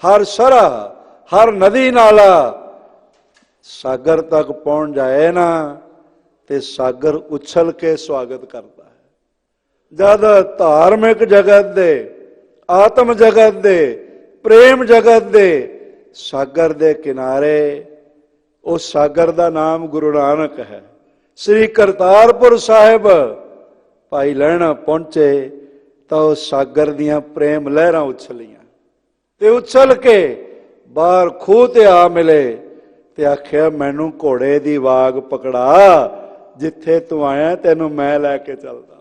ਹਰ ਸਰਾ, ਹਰ ਨਦੀ ਨਾਲਾ ਸਾਗਰ ਤੱਕ ਪਹੁੰਚ ਜਾਏ ਨਾ, ਤੇ ਸਾਗਰ ਉਛਲ ਕੇ ਸਵਾਗਤ ਕਰਦਾ ਹੈ। ਜਦ ਧਾਰਮਿਕ ਜਗਤ ਦੇ, ਆਤਮ ਜਗਤ ਦੇ, ਪ੍ਰੇਮ ਜਗਤ ਦੇ ਸਾਗਰ ਦੇ ਕਿਨਾਰੇ, ਉਸ ਸਾਗਰ ਦਾ ਨਾਮ ਗੁਰੂ ਨਾਨਕ ਹੈ। ਸ੍ਰੀ ਕਰਤਾਰਪੁਰ ਸਾਹਿਬ ਭਾਈ ਲਹਿਣਾ ਪਹੁੰਚੇ ਤਾਂ ਉਹ ਸਾਗਰ ਦੀਆਂ ਪ੍ਰੇਮ ਲਹਿਰਾਂ ਉਛਲੀਆਂ ਤੇ ਉਛਲ ਕੇ ਬਾਹਰ ਖੂਹ ਤੇ ਆ ਮਿਲੇ ਤੇ ਆਖਿਆ, ਮੈਨੂੰ ਘੋੜੇ ਦੀ ਵਾਗ ਪਕੜਾ, ਜਿੱਥੇ ਤੂੰ ਆਇਆ ਤੈਨੂੰ ਮੈਂ ਲੈ ਕੇ ਚੱਲਦਾ।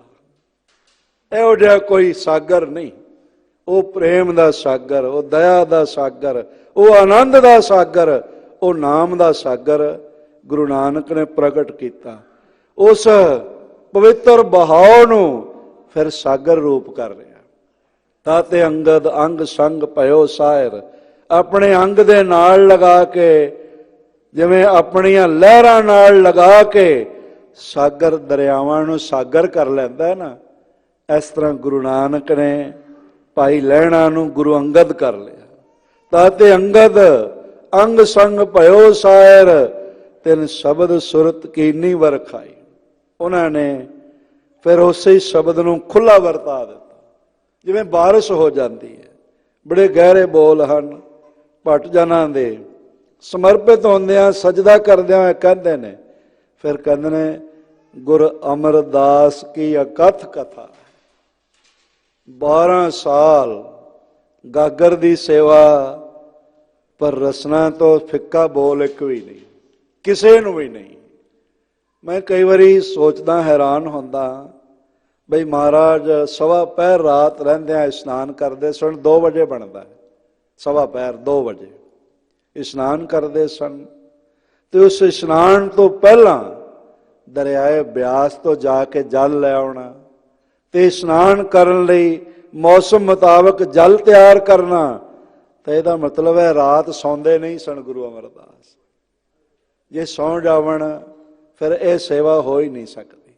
ਇਹੋ ਜਿਹਾ ਕੋਈ ਸਾਗਰ ਨਹੀਂ। ਉਹ ਪ੍ਰੇਮ ਦਾ ਸਾਗਰ, ਉਹ ਦਇਆ ਦਾ ਸਾਗਰ, ਉਹ ਆਨੰਦ ਦਾ ਸਾਗਰ, ਉਹ ਨਾਮ ਦਾ ਸਾਗਰ ਗੁਰੂ ਨਾਨਕ ਨੇ ਪ੍ਰਗਟ ਕੀਤਾ। ਉਸ ਪਵਿੱਤਰ ਬਹਾਉ ਨੂੰ ਫਿਰ ਸਾਗਰ ਰੂਪ ਕਰ ਰਿਹਾ। ਤਾਤੇ ਅੰਗਦ ਅੰਗ ਸੰਗ ਭਇਓ ਸਾਇਰ। ਆਪਣੇ ਅੰਗ ਦੇ ਨਾਲ ਲਗਾ ਕੇ, ਜਿਵੇਂ ਆਪਣੀਆਂ ਲਹਿਰਾਂ ਨਾਲ ਲਗਾ ਕੇ ਸਾਗਰ ਦਰਿਆਵਾਂ ਨੂੰ ਸਾਗਰ ਕਰ ਲੈਂਦਾ ਨਾ, ਇਸ ਤਰ੍ਹਾਂ ਗੁਰੂ ਨਾਨਕ ਨੇ ਭਾਈ ਲਹਿਣਾ ਨੂੰ ਗੁਰੂ ਅੰਗਦ ਕਰ ਲਿਆ। ਤਾਤੇ ਅੰਗਦ ਅੰਗ ਸੰਗ ਭਇਓ ਸਾਇਰ, ਤਿਨ ਸ਼ਬਦ ਸੁਰਤ ਕੀਨੀ ਵਰਖਾਈ। ਉਹਨਾਂ ਨੇ ਫਿਰ ਉਸੇ ਸ਼ਬਦ ਨੂੰ ਖੁੱਲਾ ਵਰਤਾ ਦਿੱਤਾ। ਜਿਵੇਂ ਬਾਰਿਸ਼ ਹੋ ਜਾਂਦੀ ਹੈ, ਬੜੇ ਗਹਿਰੇ ਬੋਲ ਹਨ ਭੱਟ ਜਨਾਂ ਦੇ, ਸਮਰਪਿਤ ਹੁੰਦਿਆਂ ਸਜਦਾ ਕਰਦਿਆਂ ਕਹਿੰਦੇ ਨੇ, ਫਿਰ ਕਹਿੰਦੇ ਨੇ, ਗੁਰ ਅਮਰਦਾਸ ਕੀ ਅਕਥ ਕਥਾ। 12 ਸਾਲ ਗਾਗਰ ਦੀ ਸੇਵਾ, ਪਰ ਰਸਨਾ ਤੋਂ ਫਿੱਕਾ ਬੋਲ ਇੱਕ ਵੀ ਨਹੀਂ, ਕਿਸੇ ਨੂੰ ਵੀ ਨਹੀਂ। ਮੈਂ ਕਈ ਵਾਰੀ ਸੋਚਦਾ, ਹੈਰਾਨ ਹੁੰਦਾ, ਬਈ ਮਹਾਰਾਜ ਸਵਾ ਪਹਿਰ ਰਾਤ ਰਹਿੰਦਿਆਂ ਇਸ਼ਨਾਨ ਕਰਦੇ ਸਨ। 2 ਵਜੇ ਬਣਦਾ, ਸਵਾ ਪਹਿਰ 2 ਵਜੇ ਇਸ਼ਨਾਨ ਕਰਦੇ ਸਨ। ਤੇ ਉਸ ਇਸ਼ਨਾਨ ਤੋਂ ਪਹਿਲਾਂ ਦਰਿਆਏ ਬਿਆਸ ਤੋਂ ਜਾ ਕੇ ਜਲ ਲੈ ਆਉਣਾ ਤੇ ਇਸ਼ਨਾਨ ਕਰਨ ਲਈ ਮੌਸਮ ਮੁਤਾਬਕ ਜਲ ਤਿਆਰ ਕਰਨਾ। ਤਾਂ ਇਹਦਾ ਮਤਲਬ ਹੈ ਰਾਤ ਸੌਂਦੇ ਨਹੀਂ ਸਨ ਗੁਰੂ ਅਮਰਦਾਸ। ਜੇ ਸੌਂ ਜਾਵਣ ਫਿਰ ਇਹ ਸੇਵਾ ਹੋ ਹੀ ਨਹੀਂ ਸਕਦੀ।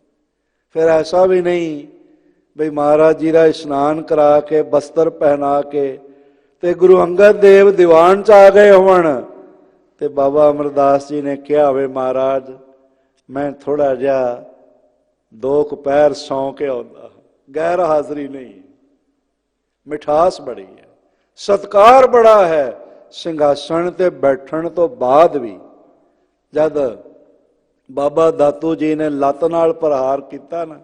ਫਿਰ ਐਸਾ ਵੀ ਨਹੀਂ ਬਈ ਮਹਾਰਾਜ ਜੀ ਦਾ ਇਸ਼ਨਾਨ ਕਰਾ ਕੇ ਬਸਤਰ ਪਹਿਨਾ ਕੇ ਤੇ ਗੁਰੂ ਅੰਗਦ ਦੇਵ ਦੀਵਾਨ 'ਚ ਆ ਗਏ ਹੋਣ ਤੇ ਬਾਬਾ ਅਮਰਦਾਸ ਜੀ ਨੇ ਕਿਹਾ ਹੋਵੇ, ਮਹਾਰਾਜ ਮੈਂ ਥੋੜ੍ਹਾ ਜਿਹਾ 2 ਕੁ ਪਹਿਰ ਸੌਂ ਕੇ ਆਉਂਦਾ। ਗੈਰ ਹਾਜ਼ਰੀ ਨਹੀਂ, ਮਿਠਾਸ ਬੜੀ ਹੈ, ਸਤਿਕਾਰ ਬੜਾ ਹੈ, ਸਿੰਘਾਸਣ ਤੇ ਬੈਠਣ ਤੋਂ ਬਾਅਦ ਵੀ ਜਦ ਬਾਬਾ ਦਾਤੂ ਜੀ ਨੇ ਲੱਤ ਨਾਲ ਪ੍ਰਹਾਰ ਕੀਤਾ ਨਾ,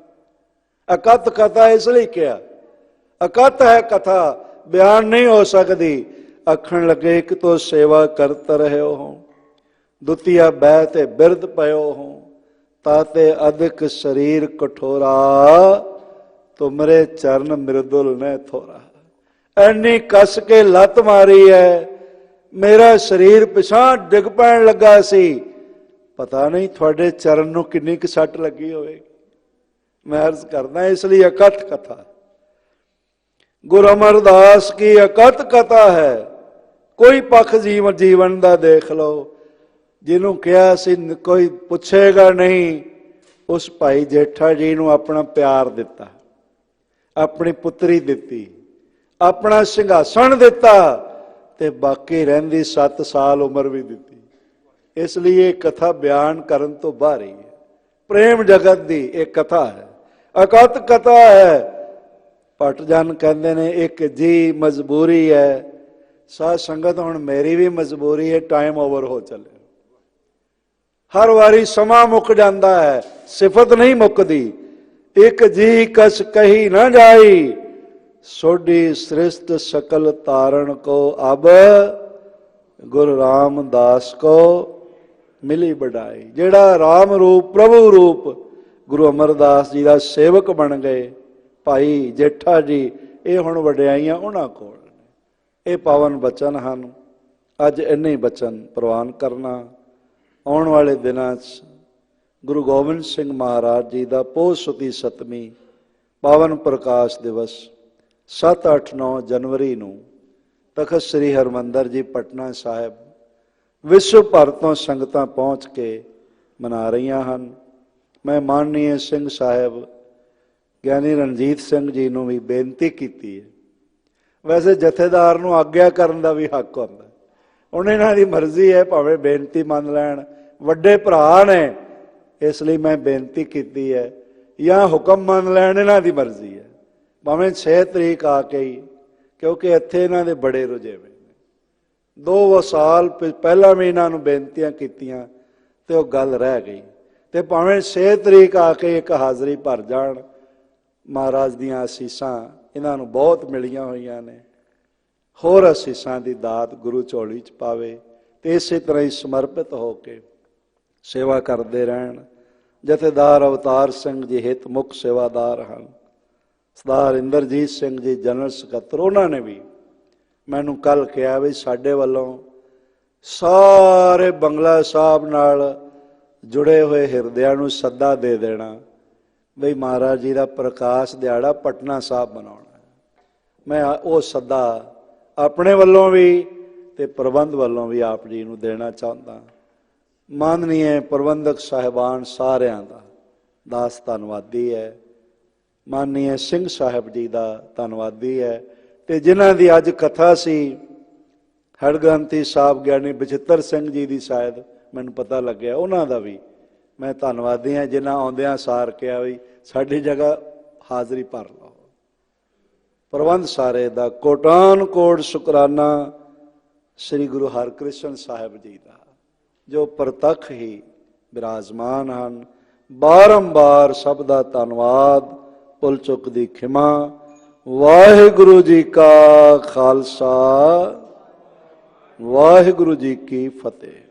ਅਕਥ ਕਥਾ ਇਸ ਲਈ ਕਿਹਾ, ਅਕਥ ਹੈ ਕਥਾ, ਬਿਆਨ ਨਹੀਂ ਹੋ ਸਕਦੀ। ਆਖਣ ਲੱਗੇ ਇੱਕ ਤੋਂ ਸੇਵਾ ਕਰਤ ਰਹਿਓ ਹੋ, ਦੁਤੀਆ ਬਹਿ ਤੇ ਬਿਰਧ ਪਇਓ ਹੋ, ਤਾਤੇ ਅਧਿਕ ਸਰੀਰ ਕਠੋਰਾ, ਤੁਮਰੇ ਚਰਨ ਮਿਰਦੁਲ ਨੇ ਥੋਰਾ। ਐਨੀ ਕੱਸ ਕੇ ਲੱਤ ਮਾਰੀ ਹੈ, ਮੇਰਾ ਸਰੀਰ ਪਿਛਾਂ ਡਿੱਗ ਪੈਣ ਲੱਗਾ ਸੀ, ਪਤਾ ਨਹੀਂ ਤੁਹਾਡੇ ਚਰਨ ਨੂੰ ਕਿੰਨੀ ਕੁ ਸੱਟ ਲੱਗੀ ਹੋਵੇਗੀ। ਮੈਂ ਅਰਜ਼ ਕਰਦਾ ਇਸ ਲਈ ਅਕਥ ਕਥਾ, ਗੁਰੂ ਅਮਰਦਾਸ ਕੀ ਅਕਥ ਕਥਾ ਹੈ। ਕੋਈ ਪੱਖ ਜੀਵਨ ਦਾ ਦੇਖ ਲਓ, ਜਿਹਨੂੰ ਕਿਹਾ ਸੀ ਕੋਈ ਪੁੱਛੇਗਾ ਨਹੀਂ, ਉਸ ਭਾਈ ਜੇਠਾ ਜੀ ਨੂੰ ਆਪਣਾ ਪਿਆਰ ਦਿੱਤਾ, ਆਪਣੀ ਪੁੱਤਰੀ ਦਿੱਤੀ, ਆਪਣਾ ਸਿੰਘਾਸਣ ਦਿੱਤਾ, ਤੇ ਬਾਕੀ ਰਹਿੰਦੀ 7 ਸਾਲ ਉਮਰ ਵੀ ਦਿੱਤੀ। ਇਸ ਲਈ ਇਹ ਕਥਾ ਬਿਆਨ ਕਰਨ ਤੋਂ ਬਾਹਰੀ ਹੈ। ਪ੍ਰੇਮ ਜਗਤ ਦੀ ਇਹ ਕਥਾ ਹੈ, ਅਕਥ ਕਥਾ ਹੈ। ਭੱਟ ਜਨ ਕਹਿੰਦੇ ਨੇ ਇੱਕ ਜੀ ਮਜਬੂਰੀ ਹੈ। ਸਾਧ ਸੰਗਤ ਹੁਣ ਮੇਰੀ ਵੀ ਮਜਬੂਰੀ ਹੈ, ਟਾਈਮ ਓਵਰ ਹੋ ਚੱਲੇ। ਹਰ ਵਾਰੀ ਸਮਾਂ ਮੁੱਕ ਜਾਂਦਾ ਹੈ, ਸਿਫਤ ਨਹੀਂ ਮੁੱਕਦੀ। ਇੱਕ ਜੀ ਕਸ ਕਹੀ ਨਾ ਜਾਈ, ਸੋਢੀ ਸ੍ਰਿਸ਼ਟ ਸਕਲ ਤਾਰਨ ਕੋ, ਅਬ ਗੁਰੂ ਰਾਮਦਾਸ ਕੋ ਮਿਲੀ ਵਡਾਈ। ਜਿਹੜਾ ਰਾਮ ਰੂਪ ਪ੍ਰਭੂ ਰੂਪ ਗੁਰੂ ਅਮਰਦਾਸ ਜੀ ਦਾ ਸੇਵਕ ਬਣ ਗਏ ਭਾਈ ਜੇਠਾ ਜੀ, ਇਹ ਹੁਣ ਵਡਿਆਈਆਂ ਉਹਨਾਂ ਕੋਲ ਨੇ। ਇਹ ਪਾਵਨ ਬਚਨ ਹਨ। ਅੱਜ ਇੰਨੇ ਹੀ ਬਚਨ ਪ੍ਰਵਾਨ ਕਰਨਾ। ਆਉਣ ਵਾਲੇ ਦਿਨਾਂ 'ਚ ਗੁਰੂ ਗੋਬਿੰਦ ਸਿੰਘ ਮਹਾਰਾਜ ਜੀ ਦਾ ਪੋਹ ਸੁਤੀ 7ਵੀਂ ਪਾਵਨ ਪ੍ਰਕਾਸ਼ ਦਿਵਸ 7, 8, 9 ਜਨਵਰੀ ਨੂੰ ਤਖਤ ਸ੍ਰੀ ਹਰਿਮੰਦਰ ਜੀ ਪਟਨਾ ਸਾਹਿਬ ਵਿਸ਼ਵ ਭਰ ਤੋਂ ਸੰਗਤਾਂ ਪਹੁੰਚ ਕੇ ਮਨਾ ਰਹੀਆਂ ਹਨ। ਮੈਂ ਮਾਨਨੀय ਸਿੰਘ ਸਾਹਿਬ ਗਿਆਨੀ ਰਣਜੀਤ ਸਿੰਘ ਜੀ ਨੂੰ ਵੀ ਬੇਨਤੀ ਕੀਤੀ ਹੈ। ਵੈਸੇ ਜਥੇਦਾਰ ਨੂੰ ਆਗਿਆ ਕਰਨ ਦਾ ਵੀ ਹੱਕ ਹੁੰਦਾ, ਹੁਣ ਇਹਨਾਂ ਦੀ ਮਰਜ਼ੀ ਹੈ, ਭਾਵੇਂ ਬੇਨਤੀ ਮੰਨ ਲੈਣ, ਵੱਡੇ ਭਰਾ ਨੇ, ਇਸ ਲਈ ਮੈਂ ਬੇਨਤੀ ਕੀਤੀ ਹੈ, ਜਾਂ ਹੁਕਮ ਮੰਨ ਲੈਣ, ਇਹਨਾਂ ਦੀ ਮਰਜ਼ੀ ਹੈ। ਭਾਵੇਂ 6 ਤਰੀਕ ਆ ਕੇ ਹੀ, ਕਿਉਂਕਿ ਇੱਥੇ ਇਹਨਾਂ ਦੇ ਬੜੇ ਰੁਝੇਵੇਂ ਨੇ। 2 ਸਾਲ ਪਹਿਲਾਂ ਵੀ ਇਹਨਾਂ ਨੂੰ ਬੇਨਤੀਆਂ ਕੀਤੀਆਂ ਤੇ ਉਹ ਗੱਲ ਰਹਿ ਗਈ। ਤੇ ਭਾਵੇਂ 6 ਤਰੀਕ ਆ ਕੇ ਇੱਕ ਹਾਜ਼ਰੀ ਭਰ ਜਾਣ। ਮਹਾਰਾਜ ਦੀਆਂ ਅਸੀਸਾਂ ਇਹਨਾਂ ਨੂੰ ਬਹੁਤ ਮਿਲੀਆਂ ਹੋਈਆਂ ਨੇ। ਹੋਰ ਅਸੀਸਾਂ ਦੀ ਦਾਤ ਗੁਰੂ ਝੋਲੀ 'ਚ ਪਾਵੇ ਤੇ ਇਸੇ ਤਰ੍ਹਾਂ ਹੀ ਸਮਰਪਿਤ ਹੋ ਕੇ ਸੇਵਾ ਕਰਦੇ ਰਹਿਣ। ਜਥੇਦਾਰ ਅਵਤਾਰ ਸਿੰਘ ਜੀ ਹਿੱਤ ਮੁੱਖ ਸੇਵਾਦਾਰ ਹਨ। ਸਰਦਾਰ ਇੰਦਰਜੀਤ ਸਿੰਘ ਜੀ ਜਨਰਲ ਸਕੱਤਰ, ਉਹਨਾਂ ਨੇ ਵੀ ਮੈਨੂੰ ਕੱਲ੍ਹ ਕਿਹਾ ਵੀ ਸਾਡੇ ਵੱਲੋਂ ਸਾਰੇ ਬੰਗਲਾ ਸਾਹਿਬ ਨਾਲ ਜੁੜੇ ਹੋਏ ਹਿਰਦਿਆਂ ਨੂੰ ਸੱਦਾ ਦੇ ਦੇਣਾ ਬਈ ਮਹਾਰਾਜ ਜੀ ਦਾ ਪ੍ਰਕਾਸ਼ ਦਿਹਾੜਾ ਪਟਨਾ ਸਾਹਿਬ ਮਨਾਉਣਾ। ਮੈਂ ਉਹ ਸੱਦਾ ਆਪਣੇ ਵੱਲੋਂ ਵੀ ਤੇ ਪ੍ਰਬੰਧ ਵੱਲੋਂ ਵੀ ਆਪ ਜੀ ਨੂੰ ਦੇਣਾ ਚਾਹੁੰਦਾ। ਮਾਨਨੀय ਪ੍ਰਬੰਧਕ ਸਾਹਿਬਾਨ ਸਾਰਿਆਂ ਦਾ ਦਾਸ ਧੰਨਵਾਦੀ ਹੈ। ਮਾਨਨੀय ਸਿੰਘ ਸਾਹਿਬ ਜੀ ਦਾ ਧੰਨਵਾਦੀ ਹੈ। ਤੇ ਜਿਨ੍ਹਾਂ ਦੀ ਅੱਜ ਕਥਾ ਸੀ ਹੜਗ੍ਰੰਥੀ ਸਾਹਿਬ ਗਿਆਨੀ ਬਚਿੱਤਰ ਸਿੰਘ ਜੀ ਦੀ, ਸ਼ਾਇਦ ਮੈਨੂੰ ਪਤਾ ਲੱਗਿਆ, ਉਹਨਾਂ ਦਾ ਵੀ ਮੈਂ ਧੰਨਵਾਦੀ ਹਾਂ, ਜਿਨ੍ਹਾਂ ਆਉਂਦਿਆਂ ਸਾਰ ਕਿਹਾ ਵੀ ਸਾਡੀ ਜਗ੍ਹਾ ਹਾਜ਼ਰੀ ਭਰ ਲਓ। ਪ੍ਰਬੰਧ ਸਾਰੇ ਦਾ ਕੋਟਾਨ ਕੋਟ ਸ਼ੁਕਰਾਨਾ ਸ੍ਰੀ ਗੁਰੂ ਹਰਕ੍ਰਿਸ਼ਨ ਸਾਹਿਬ ਜੀ ਦਾ, ਜੋ ਪ੍ਰਤੱਖ ਹੀ ਬਿਰਾਜਮਾਨ ਹਨ। ਬਾਰੰਬਾਰ ਸਭ ਦਾ ਧੰਨਵਾਦ, ਭੁੱਲ ਚੁੱਕ ਦੀ ਖਿਮਾ। ਵਾਹਿਗੁਰੂ ਜੀ ਕਾ ਖਾਲਸਾ, ਵਾਹਿਗੁਰੂ ਜੀ ਕੀ ਫਤਿਹ।